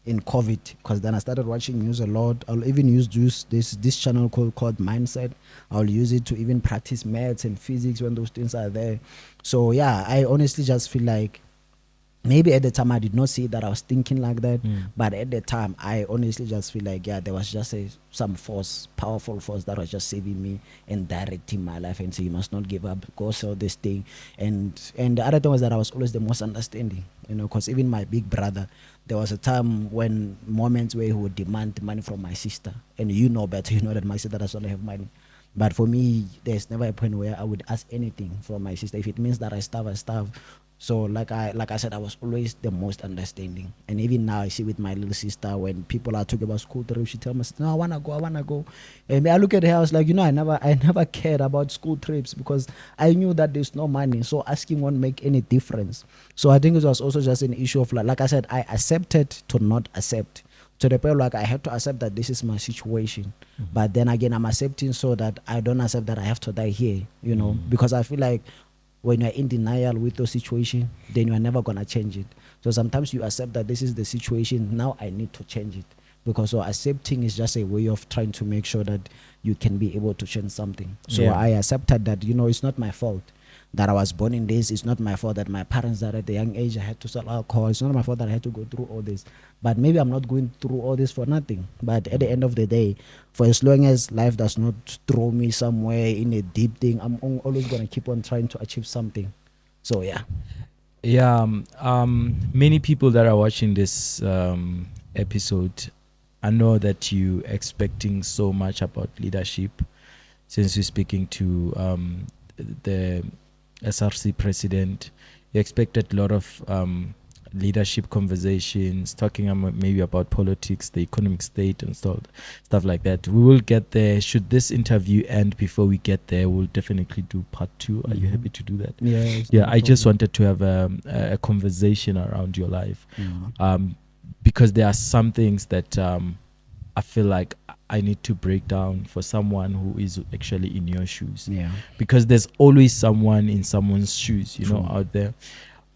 in COVID, because then I started watching news a lot. I'll even use this channel called Mindset. I'll use it to even practice maths and physics when those things are there. So yeah, I honestly just feel like maybe at the time I did not see that I was thinking like that, but at the time I honestly just feel like, yeah, there was just some force, powerful force that was just saving me and directing my life and say, you must not give up, go sell this thing. And the other thing was that I was always the most understanding, you know, because even my big brother, there was a time when moments where he would demand money from my sister, and you know better, you know that my sister doesn't have money. But for me, there's never a point where I would ask anything from my sister. If it means that I starve, I starve. So like I said, I was always the most understanding. And even now I see with my little sister, when people are talking about school trips, she tells me, no, I wanna go. And I look at her, I was like, you know, I never cared about school trips because I knew that there's no money. So asking won't make any difference. So I think it was also just an issue of like I said, I accepted to not accept. To the point like I had to accept that this is my situation. But then again, I'm accepting so that I don't accept that I have to die here, you know, because I feel like when you're in denial with the situation, then you are never going to change it. So sometimes you accept that this is the situation, now I need to change it. Because so accepting is just a way of trying to make sure that you can be able to change something. So Yeah. I accepted that, you know, it's not my fault. that I was born in this. It's not my fault that my parents died at a young age. I had to sell alcohol. It's not my fault that I had to go through all this. But maybe I'm not going through all this for nothing. But at the end of the day, for as long as life does not throw me somewhere in a deep thing, I'm always going to keep on trying to achieve something. So, yeah. Yeah, many people that are watching this episode, I know that you expecting so much about leadership, since you're speaking to the SRC president. You expected a lot of leadership conversations, talking maybe about politics, the economic state, and stuff like that. We will get there. Should this interview end before we get there, we'll definitely do part 2. Are you happy to do that? Yeah. I just wanted to have a conversation around your life, because there are some things that I feel like I need to break down for someone who is actually in your shoes. Yeah. Because there's always someone in someone's shoes, out there.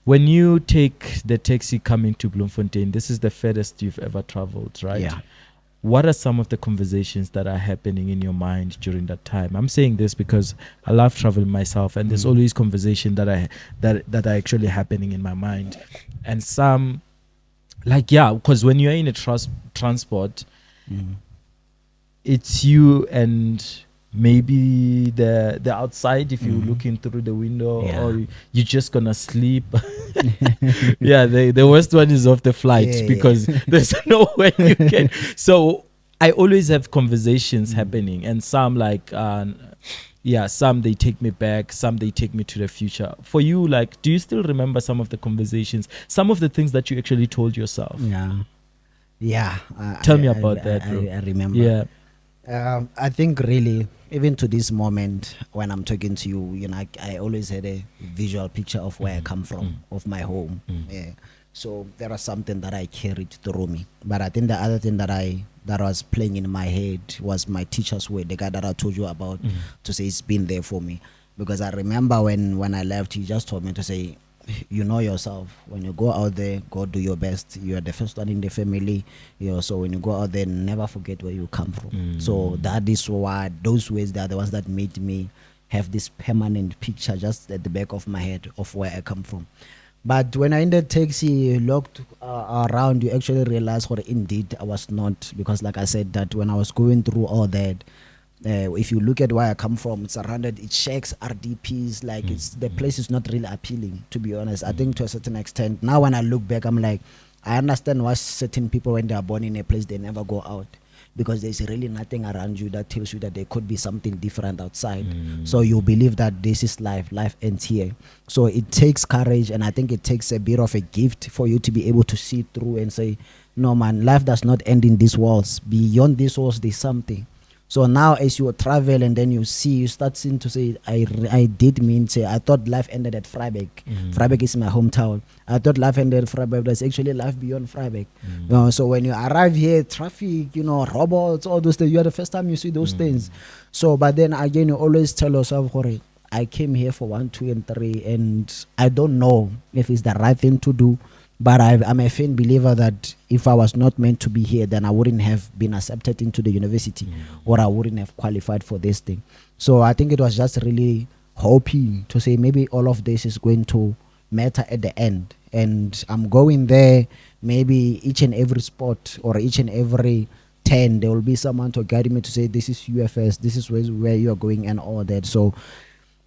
When you take the taxi coming to Bloemfontein, this is the furthest you've ever traveled, right? Yeah. What are some of the conversations that are happening in your mind during that time? I'm saying this because I love traveling myself, and there's always conversation that are actually happening in my mind. And some, because when you're in a transport, it's you and maybe the outside, if you're looking through the window, or you're just gonna sleep. The worst one is off the flight, because there's no way you can. So I always have conversations happening, and some some they take me back, some they take me to the future. For you, do you still remember some of the conversations, some of the things that you actually told yourself? Tell me about that, bro. I remember. I think really, even to this moment when I'm talking to you, I always had a visual picture of where I come from, of my home. Yeah. So there was something that I carried through me. But I think the other thing that was playing in my head was my teacher's word, the guy that I told you about, to say it's been there for me. Because I remember when I left, he just told me to say, you know yourself. When you go out there, go do your best. You are the first one in the family. So when you go out there, never forget where you come from. So that is why those words are the ones that made me have this permanent picture just at the back of my head of where I come from. But when I in the taxi, looked around, you actually realize what indeed I was not. Because like I said, that when I was going through all that, if you look at where I come from, it's surrounded, it shakes RDPs, it's the place is not really appealing, to be honest. I think to a certain extent, now when I look back, I'm like, I understand why certain people, when they are born in a place, they never go out, because there's really nothing around you that tells you that there could be something different outside. So you believe that this is life ends here. So it takes courage, and I think it takes a bit of a gift for you to be able to see through and say, no man, life does not end in these walls. Beyond these walls, there's something. So now as you travel and then you start seeing to say, I did mean say, I thought life ended at Vryburg. Vryburg is my hometown. I thought life ended at Vryburg. There's actually life beyond Vryburg. So when you arrive here, traffic, robots, all those things, you are the first time you see those things. So, but then again, you always tell yourself, I came here for 1, 2, and 3, and I don't know if it's the right thing to do. But I'm a firm believer that if I was not meant to be here, then I wouldn't have been accepted into the university, or I wouldn't have qualified for this thing. So I think it was just really hoping to say maybe all of this is going to matter at the end. And I'm going there, maybe each and every spot or each and every 10, there will be someone to guide me to say, this is UFS, this is where you are going and all that. So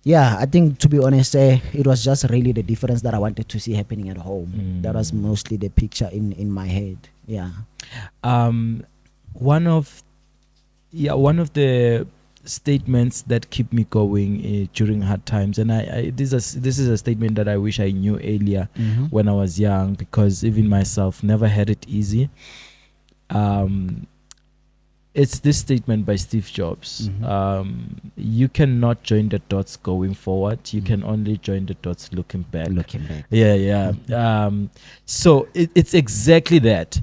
yeah, I think, to be honest, it was just really the difference that I wanted to see happening at home. That was mostly the picture in my head. Yeah. One of the statements that keep me going during hard times, and this is a statement that I wish I knew earlier when I was young, because even myself never had it easy. It's this statement by Steve Jobs. You cannot join the dots going forward. You can only join the dots looking back. So it's exactly that.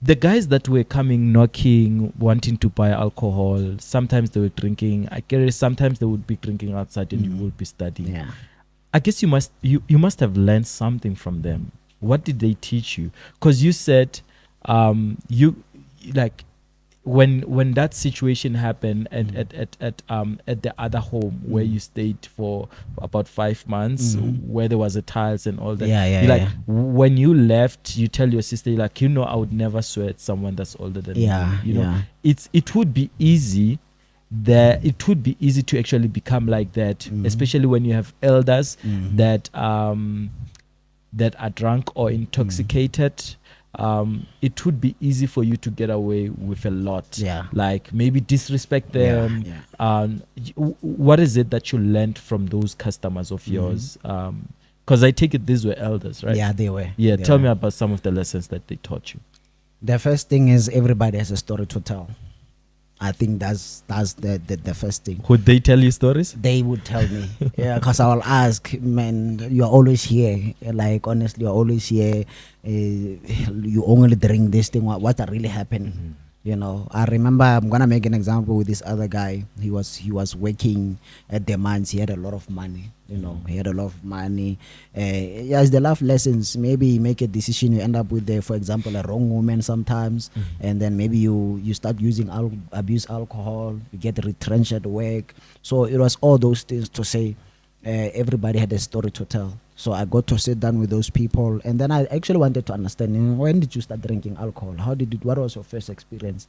The guys that were coming, knocking, wanting to buy alcohol, sometimes they were drinking. I guess sometimes they would be drinking outside, and you would be studying. Yeah. I guess you must have learned something from them. What did they teach you? Because you said when that situation happened at the other home where you stayed for about 5 months, where there was a tiles and all that, Yeah, you like yeah. when you left, you tell your sister, you're like, I would never swear at someone that's older than Yeah, me. yeah. It would be easy that it would be easy to actually become like that, especially when you have elders that are drunk or intoxicated. It would be easy for you to get away with a lot. Yeah. Like maybe disrespect Yeah, them. yeah. What is it that you learned from those customers of yours? Because I take it these were elders, right? Yeah, they were. Yeah. They Tell were. me about some of the lessons that they taught you. The first thing is everybody has a story to tell. I think that's the first thing. Would they tell you stories? They would tell me, yeah, because I will ask, man, you're always here. Like honestly, you're always here. You only drink this thing. What really happened? You know, I remember. I'm gonna make an example with this other guy. He was working at the mines. He had a lot of money. You know, he had a lot of money. Yes, the life lessons. Maybe you make a decision, you end up with, for example, a wrong woman sometimes, and then maybe you start using abuse alcohol. You get retrenched at work. So it was all those things to say. Everybody had a story to tell. So I got to sit down with those people, and then I actually wanted to understand, when did you start drinking alcohol? What was your first experience?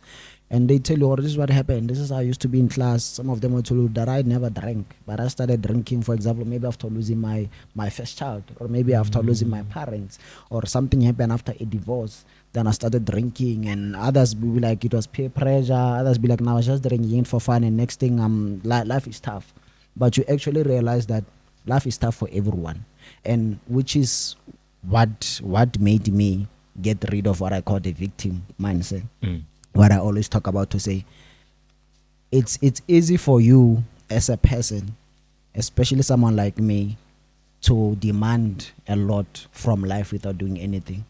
And they tell you, this is what happened. This is how I used to be in class. Some of them will tell you that I never drank, but I started drinking, for example, maybe after losing my first child, or maybe after losing my parents, or something happened after a divorce. Then I started drinking, and others will be like, it was peer pressure. Others be like, now I was just drinking for fun, and next thing, life is tough. But you actually realize that life is tough for everyone, and which is what made me get rid of what I call the victim mindset. What I always talk about, to say it's easy for you as a person, especially someone like me, to demand a lot from life without doing anything.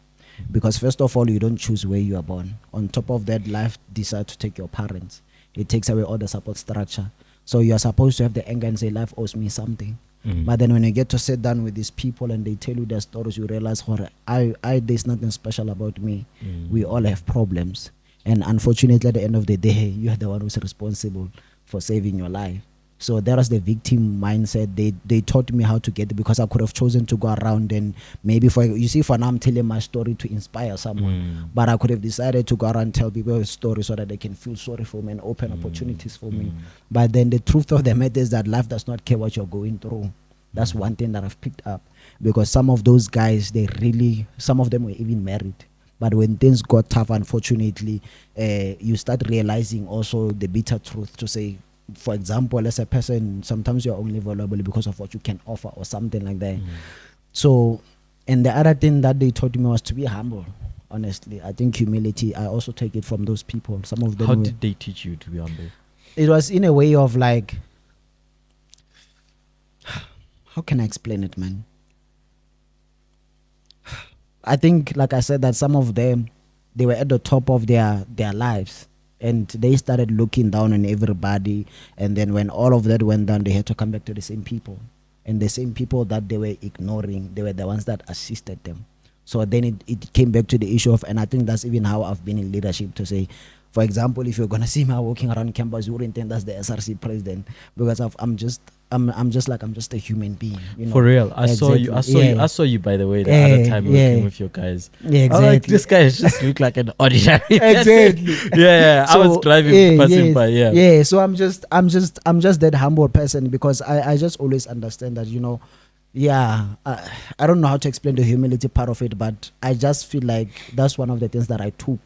Because first of all, you don't choose where you are born. On top of that, life decides to take your parents. It takes away all the support structure. So you are supposed to have the anger and say, life owes me something. But then when you get to sit down with these people and they tell you their stories, you realize, there's nothing special about me. We all have problems. And unfortunately, at the end of the day, you are the one who's responsible for saving your life. So that was the victim mindset. They taught me how to get it, because I could have chosen to go around and maybe for now I'm telling my story to inspire someone, but I could have decided to go around and tell people a story so that they can feel sorry for me and open opportunities for me. But then the truth of the matter is that life does not care what you're going through. That's one thing that I've picked up, because some of those guys, some of them were even married. But when things got tough, unfortunately, you start realizing also the bitter truth, to say, for example, as a person, sometimes you're only vulnerable because of what you can offer or something like that. So, and the other thing that they taught me was to be humble. Honestly, I think humility, I also take it from those people. Some of them. How did they teach you to be humble? It was in a way of like, how can I explain it, man? I think, like I said, that some of them, they were at the top of their lives, and they started looking down on everybody. And then when all of that went down, they had to come back to the same people. And the same people that they were ignoring, they were the ones that assisted them. So then it came back to the issue of, and I think that's even how I've been in leadership, to say, for example, if you're going to see me walking around campus, you wouldn't think that's the SRC president, because I'm just a human being. You know? For real, I saw you. By the way, the other time you came with your guys. Yeah, exactly. I was like, this guy just look like an ordinary. Exactly. Yeah. So, I was passing by. Yeah. Yeah. So I'm just that humble person, because I just always understand that, I don't know how to explain the humility part of it, but I just feel like that's one of the things that I took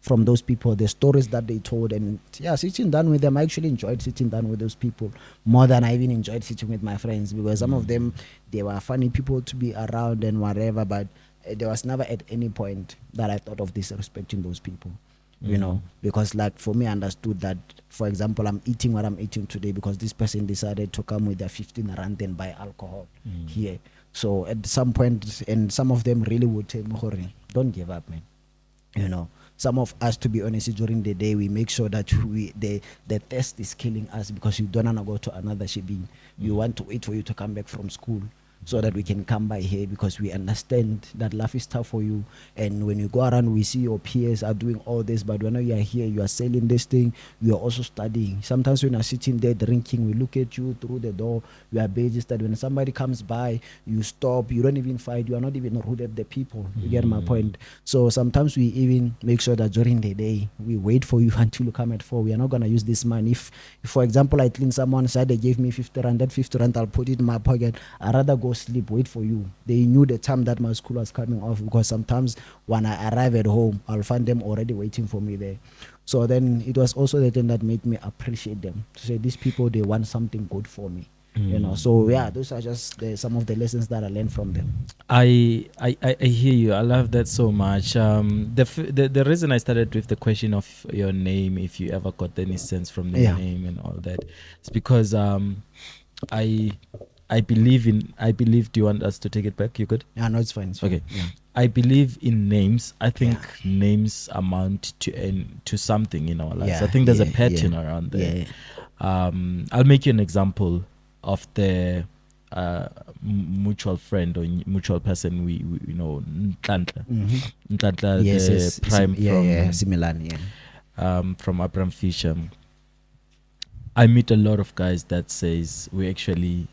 from those people, the stories that they told. And sitting down with them, I actually enjoyed sitting down with those people more than I even enjoyed sitting with my friends, because some of them, they were funny people to be around and whatever, but there was never at any point that I thought of disrespecting those people, because like for me, I understood that, for example, I'm eating what I'm eating today because this person decided to come with their 15 rand and buy alcohol here. So at some point, and some of them really would tell me, don't give up, man. Some of us, to be honest, during the day, we make sure that the thirst is killing us, because you don't want to go to another shibin. You want to wait for you to come back from school. so that we can come by here, because we understand that life is tough for you. And when you go around, we see your peers are doing all this, but when you are here, you are selling this thing, you are also studying. Sometimes when you are sitting there drinking, we look at you through the door, you are busy studying. When somebody comes by, you stop, you don't even fight, you are not even rude at the people. You get my point? So sometimes we even make sure that during the day, we wait for you until you come at 4. We are not going to use this money. If, for example, I clean someone side, they gave me 50 rand, that 50 rand, I'll put it in my pocket. I'd rather go sleep, wait for you. They knew the time that my school was coming off, because sometimes when I arrive at home, I'll find them already waiting for me there. So then it was also the thing that made me appreciate them. To say, these people, they want something good for me. You know, so yeah, those are just some of the lessons that I learned from them. I hear you. I love that so much. The reason I started with the question of your name, if you ever got any sense from the name and all that, it's because I believe in. Do you want us to take it back? You good? Yeah, no, it's fine. It's fine. Okay. Yeah. I believe in names. I think names amount to something in our lives. Yeah, I think there's a yeah, pattern yeah. around there. Yeah. I'll make you an example of the mutual friend or mutual person we you know, Ntlantla. Ntlantla, Yes, the yes, prime from Similan, from Abraham Fisher. I meet a lot of guys that says we actually,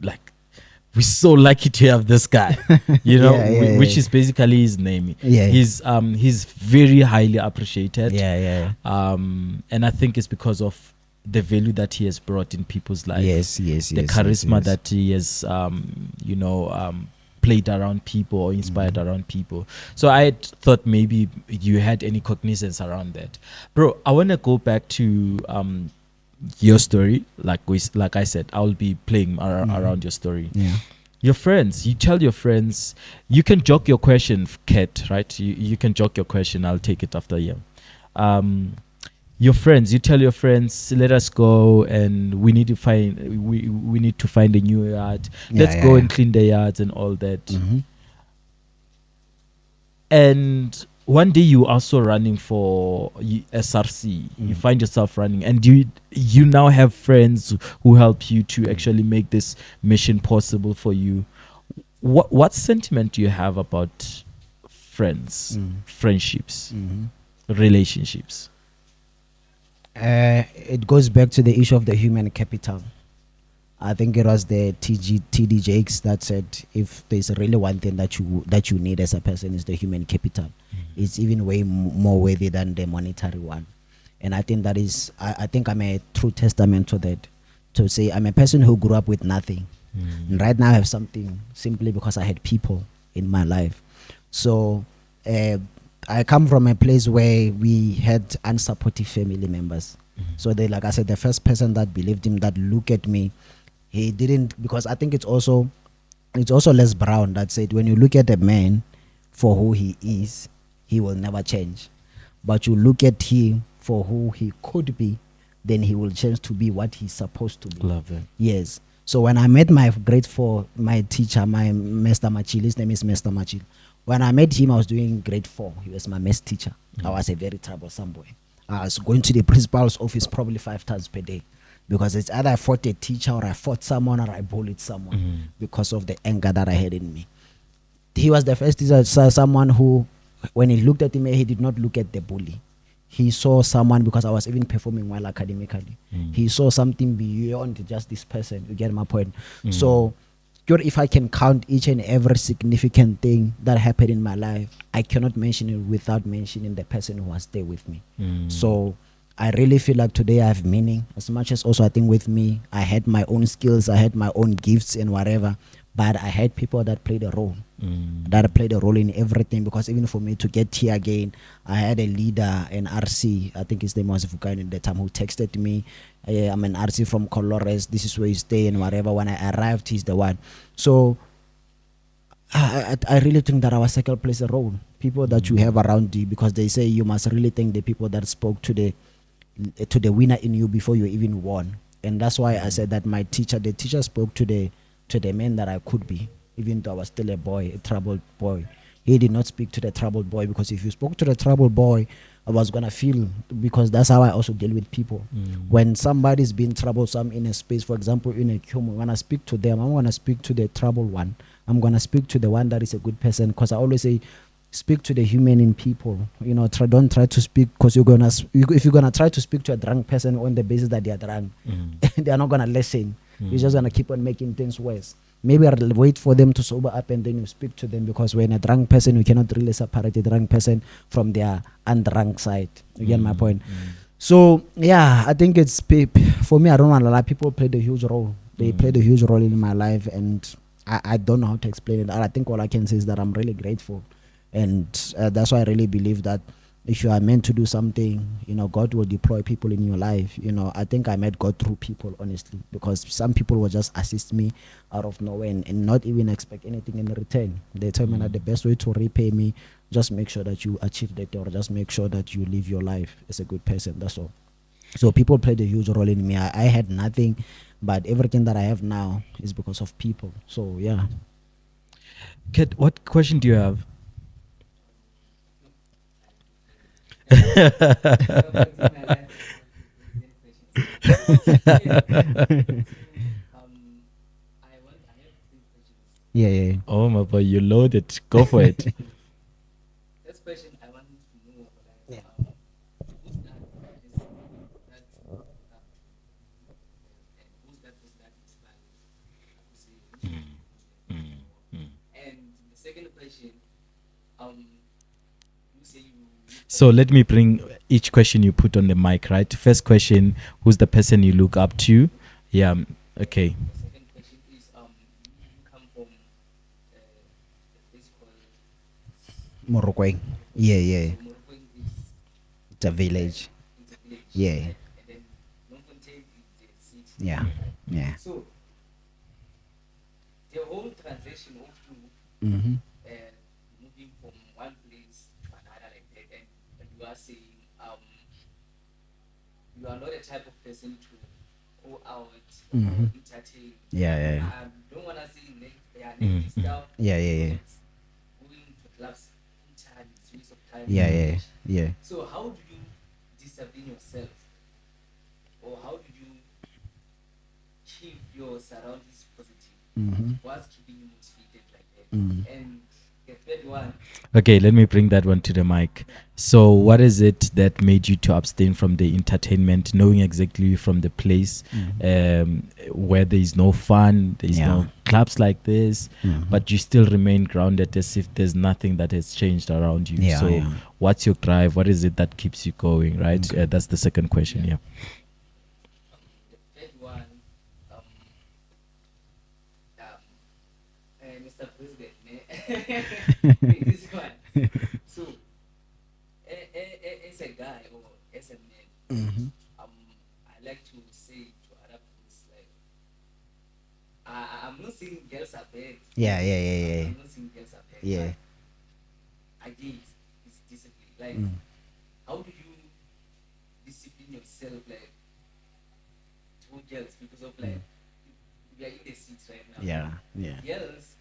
like, we're so lucky to have this guy, you know, which is basically his name. Yeah. He's very highly appreciated. Yeah. And I think it's because of the value that he has brought in people's lives. Yes. The charisma that he has, played around people or inspired around people. So I thought maybe you had any cognizance around that. Bro, I want to go back to your story. Like I said, I'll be playing around your story. Yeah. Your friends, you tell your friends, you can joke your question, Kat, right? You can joke your question. I'll take it after you. Your friends, you tell your friends, let us go and we need to find a new yard. Let's go and clean the yards and all that. And one day you also running for SRC. You find yourself running, and you now have friends who help you to actually make this mission possible for you. What sentiment do you have about friends, friendships, relationships? It goes back to the issue of the human capital. I think it was the TD Jakes that said, if there's really one thing that you need as a person, is the human capital. It's even way more worthy than the monetary one. And I think that is, I think I'm a true testament to that. To say I'm a person who grew up with nothing. And right now I have something simply because I had people in my life. So I come from a place where we had unsupportive family members. So they, like I said, the first person that believed him, that looked at me, he didn't, because I think it's also Les Brown that said, when you look at a man for who he is, he will never change. But you look at him for who he could be, then he will change to be what he's supposed to be. Love it. Yes. So when I met my grade 4, my teacher, my Mr. Machil, his name is Mr. Machil. When I met him, I was doing grade 4. He was my maths teacher. I was a very troublesome boy. I was going to the principal's office probably 5 times per day, because it's either I fought a teacher or I fought someone or I bullied someone because of the anger that I had in me. He was the first teacher, someone who, when he looked at me, he did not look at the bully. He saw someone, because I was even performing well academically. He saw something beyond just this person. You get my point? So if I can count each and every significant thing that happened in my life, I cannot mention it without mentioning the person who was there with me. So I really feel like today I have meaning. As much as also I think with me, I had my own skills, I had my own gifts and whatever, but I had people that played a role. That played a role in everything, because even for me to get here again, I had a leader, an RC, I think his name was Vukan at the time, who texted me, I'm an RC from Colores, this is where you stay and whatever. When I arrived, he's the one. So I really think that our circle plays a role. People that you have around you, because they say you must really thank the people that spoke to the winner in you before you even won. And that's why I said that the teacher spoke to the man that I could be, even though I was still a boy, a troubled boy. he did not speak to the troubled boy, because if you spoke to the troubled boy, I was gonna feel, because that's how I also deal with people. When somebody's been troublesome in a space, for example, in a queue, when I speak to them, I'm gonna speak to the troubled one. I'm gonna speak to the one that is a good person, because I always say, speak to the human in people. Don't try to speak, because if you're gonna try to speak to a drunk person on the basis that they are drunk, they are not gonna listen. You're just gonna keep on making things worse. Maybe I'll wait for them to sober up and then you speak to them, because when a drunk person, you cannot really separate a drunk person from their undrunk side. You get my point? So yeah, I think it's for me. I don't want to lie. People played a huge role. They played a huge role in my life, and I don't know how to explain it. I think all I can say is that I'm really grateful, and that's why I really believe that if you are meant to do something, God will deploy people in your life. I think I met God through people, honestly, because some people will just assist me out of nowhere and not even expect anything in return. They tell me that the best way to repay me, just make sure that you achieve that, or just make sure that you live your life as a good person. That's all. So people played a huge role in me. I had nothing, but everything that I have now is because of people. So yeah. Kid, what question do you have? Yeah. Oh my boy, you loaded. Go for it. This question I want to know, Yeah. who's that inspired? And the second question, you say you. So let me bring each question you put on the mic, right? First question, who's the person you look up to? Yeah. Okay. The second question is you come from the place called Morokweng. Yeah. Morocco is It's a village. it's a village. Yeah. And then Bloemfontein is the city. Yeah. So the whole transition of you Mm-hmm. moving from one place to another like that, and you are saying you are not the type of person to go out or entertain. Yeah. I don't want to say negative stuff. Yeah. It's going to clubs time, it's waste of time. Yeah. So how do you discipline yourself, or how do you keep your surroundings positive? Mm-hmm. What's keeping you motivated like that? And the third one, Okay, let me bring that one to the mic. So what is it that made you to abstain from the entertainment, knowing exactly from the place where there is no fun, there is no clubs like this, but you still remain grounded as if there's nothing that has changed around you? So what's your drive? What is it that keeps you going, right? That's the second question. Yeah. the third one, Mr. President, this one. So, as a guy or as a man, I like to say to other people, like, I'm not saying girls are bad. Yeah. I'm not saying girls are bad. Yeah. But idea is discipline. Like, how do you discipline yourself, like, to girls? Because of, like, we are in the seats right now. Yeah. Girls,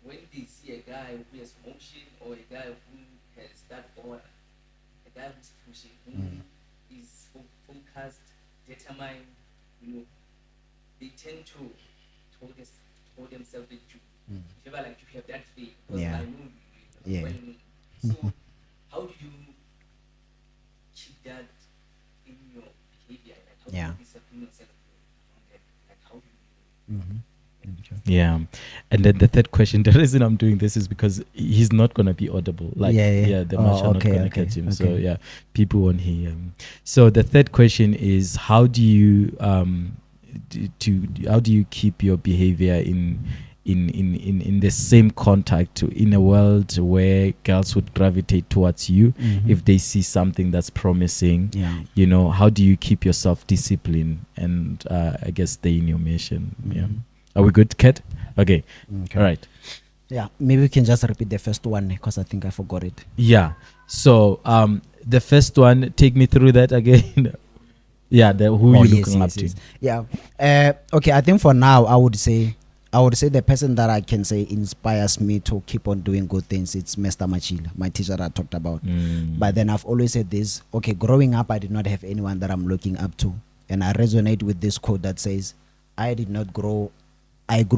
when they see a guy who has motion, or a guy who has that order, a guy who's pushing, who is focused, determined, they tend to hold themselves with you. If you ever like to have that faith, because I know you. Well, so how do you keep that in your behavior? Like, how do you discipline yourself around that? Like, how do you Yeah. And then the third question, the reason I'm doing this is because he's not going to be audible. Like, the mic are not going to catch him. So, yeah, people won't hear him. So the third question is, how do you how do you keep your behavior in the same contact in a world where girls would gravitate towards you if they see something that's promising? How do you keep yourself disciplined and I guess stay in your mission? Are we good, Kat? Okay. All right. Yeah, maybe we can just repeat the first one, because I think I forgot it. Yeah. So the first one, take me through that again. Who you looking up to? Yeah. Okay, I think for now I would say I would say the person that I can say inspires me to keep on doing good things, it's Mr. Machila, my teacher that I talked about. But then I've always said this, okay, growing up, I did not have anyone that I'm looking up to. And I resonate with this quote that says, I grew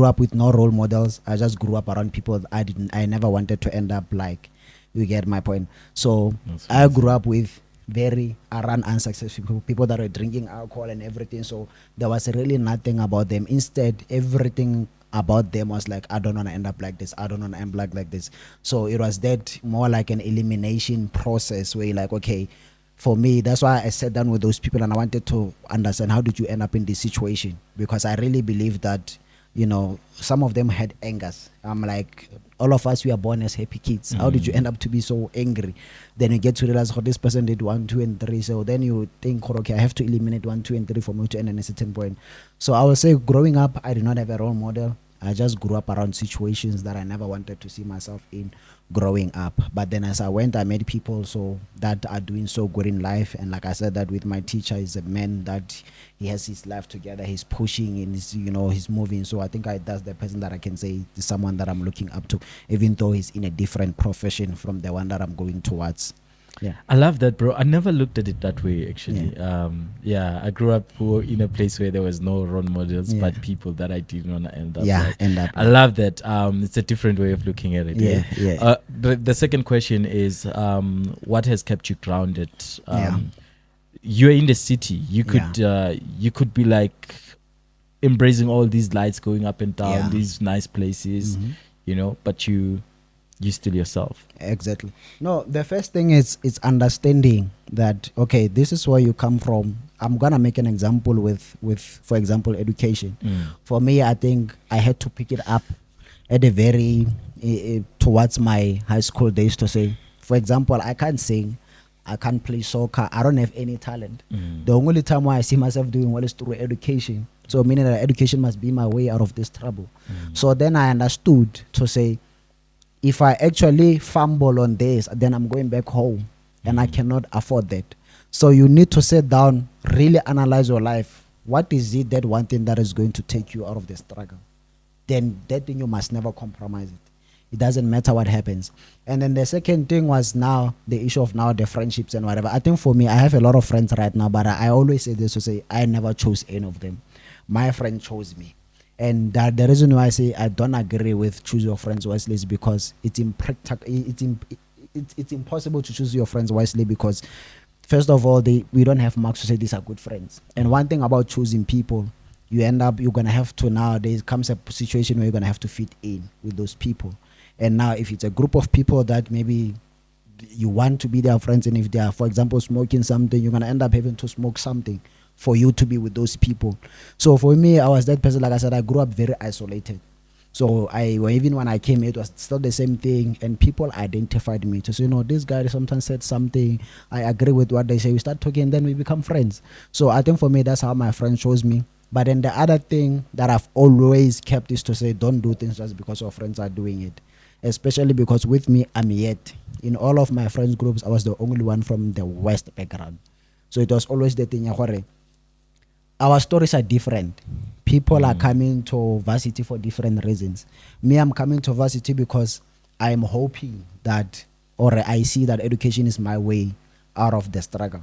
up with no role models. I just grew up around people I never wanted to end up like. You get my point? So I grew up with very around unsuccessful people that were drinking alcohol and everything. So there was really nothing about them. Instead, everything about them was like, I don't want to end up like this. I don't want to end up like this. So it was that more like an elimination process where you're like, okay, for me, that's why I sat down with those people and I wanted to understand how did you end up in this situation? Because I really believe that, you know, some of them had angers. I'm like, all of us, we are born as happy kids. How did you end up to be so angry? Then you get to realize, oh, this person did 1, 2, and 3. So then you think, okay, I have to eliminate 1, 2, and 3 for me to end at a certain point. So I would say growing up, I did not have a role model. I just grew up around situations that I never wanted to see myself in growing up. But then as I went, I met people so that are doing so good in life. And like I said, that with my teacher, is a man that he has his life together. He's pushing and he's, you know, he's moving. So I think that's the person that I can say is someone that I'm looking up to, even though he's in a different profession from the one that I'm going towards. Yeah. I love that, bro. I never looked at it that way, actually. I grew up in a place where there was no role models, but people that I didn't want to end up like. I love that. It's a different way of looking at it. The second question is, what has kept you grounded? You're in the city. You could be like embracing all these lights going up and down, these nice places, you know, but you still yourself. Exactly. No, the first thing is it's understanding that, okay, this is where you come from. I'm gonna make an example with for example, education. For me, I think I had to pick it up at a very towards my high school days to say, for example, I can't sing, I can't play soccer, I don't have any talent. The only time why I see myself doing well is through education. So meaning that education must be my way out of this trouble. So then I understood to say, if I actually fumble on this, then I'm going back home and I cannot afford that. So you need to sit down, really analyze your life. What is it, that one thing that is going to take you out of the struggle? Then that thing, you must never compromise it. It doesn't matter what happens. And then the second thing was now the issue of now the friendships and whatever. I think for me, I have a lot of friends right now, but I always say this to say, I never chose any of them. My friend chose me. And that the reason why I say I don't agree with choose your friends wisely is because it's impossible to choose your friends wisely, because first of all, we don't have marks to say these are good friends. And one thing about choosing people, you're gonna have to, nowadays comes a situation where you're gonna have to fit in with those people. And now if it's a group of people that maybe you want to be their friends, and if they are, for example, smoking something, you're gonna end up having to smoke something for you to be with those people. So for me, I was that person. Like I said, I grew up very isolated. So even when I came, it was still the same thing, and people identified me to say, you know, this guy sometimes said something, I agree with what they say, we start talking, and then we become friends. So I think for me, that's how my friend chose me. But then the other thing that I've always kept is to say, don't do things just because your friends are doing it. Especially because with me, I'm yet in all of my friends groups, I was the only one from the West background. So it was always the thing, our stories are different. People are coming to varsity for different reasons. Me, I'm coming to varsity because I'm hoping that, or I see that education is my way out of the struggle.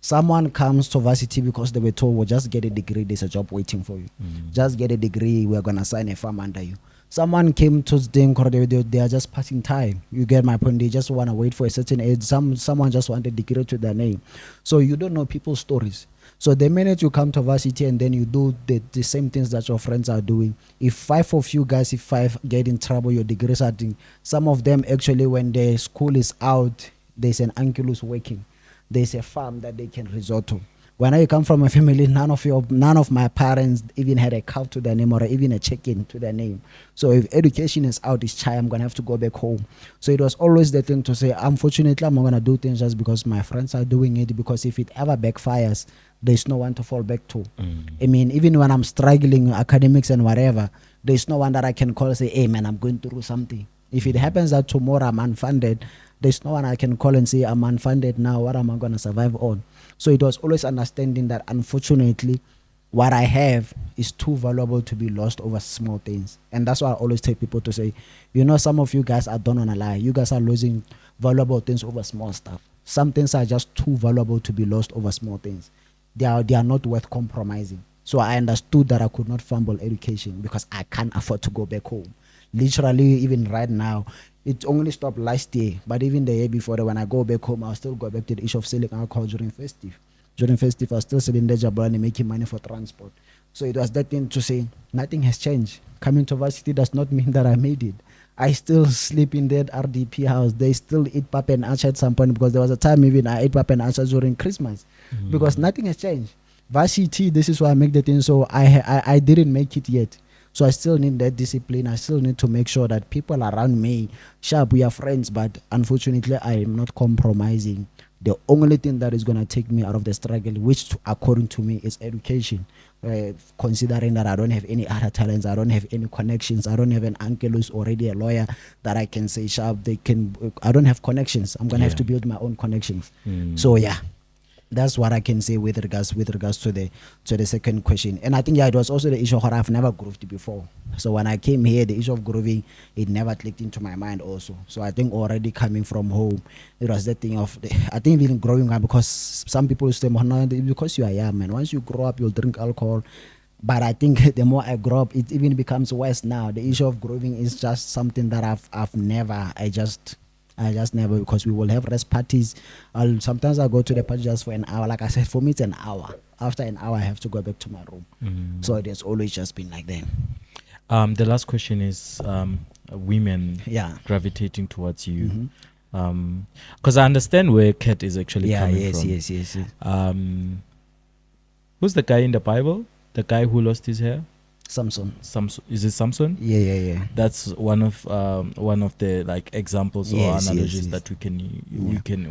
Someone comes to varsity because they were told, well, just get a degree, there's a job waiting for you. Just get a degree, we're going to sign a farm under you. Someone came to they are just passing time. You get my point. They just want to wait for a certain age. Someone just want a degree to their name. So you don't know people's stories. So the minute you come to varsity and then you do the same things that your friends are doing, if 5 of you guys, if 5 get in trouble, your degrees are doing, some of them actually, when the school is out, there's an uncle who's working. There's a farm that they can resort to. When I come from a family, none of my parents even had a cow to their name or even a chicken to their name. So if education is out, it's chai, I'm going to have to go back home. So it was always the thing to say, unfortunately, I'm not going to do things just because my friends are doing it, because if it ever backfires, there's no one to fall back to. I mean, even when I'm struggling academics and whatever, there's no one that I can call and say, hey man, I'm going through something. If it happens that tomorrow I'm unfunded, there's no one I can call and say, I'm unfunded now, what am I going to survive on? So it was always understanding that, unfortunately, what I have is too valuable to be lost over small things. And that's why I always tell people to say, you know, some of you guys, I don't want to lie, you guys are losing valuable things over small stuff. Some things are just too valuable to be lost over small things. They are not worth compromising. So I understood that I could not fumble education because I can't afford to go back home. Literally, even right now, it only stopped last year, but even the year before that, when I go back home, I'll still go back to the issue of selling alcohol during festive. During festive, I was still selling the Jabulani, making money for transport. So it was that thing to say, nothing has changed. Coming to varsity does not mean that I made it. I still sleep in that RDP house. They still eat pap and acha at some point, because there was a time even I ate pap and acha during Christmas, because nothing has changed. Varsity, this is why I make the thing. So I didn't make it yet. So I still need that discipline. I still need to make sure that people around me, sharp, we are friends, but unfortunately, I am not compromising. The only thing that is going to take me out of the struggle, which according to me is education, considering that I don't have any other talents, I don't have any connections, I don't have an uncle who's already a lawyer that I can say, sharp, they can, I don't have connections. I'm going to have to build my own connections. So yeah, that's what I can say with regards to the second question. And I think, yeah, it was also the issue of how I've never grooved before. So when I came here, the issue of grooving, it never clicked into my mind also. So I think already coming from home, it was that thing of I think even growing up, because some people say, "No, because you are young, man, once you grow up you'll drink alcohol." But I think the more I grow up, it even becomes worse now. The issue of grooving is just something that I've never, I just never, because we will have rest parties. Sometimes I go to the party just for an hour. Like I said, for me it's an hour. After an hour I have to go back to my room. So it has always just been like that. The last question is women Yeah. gravitating towards you. Because I understand where Kat is actually Yeah, coming yes, from. yes. Who's the guy in the Bible? The guy who lost his hair? Samson. Is it Samson? Yeah. That's one of the like examples or Yes, analogies yes. that we can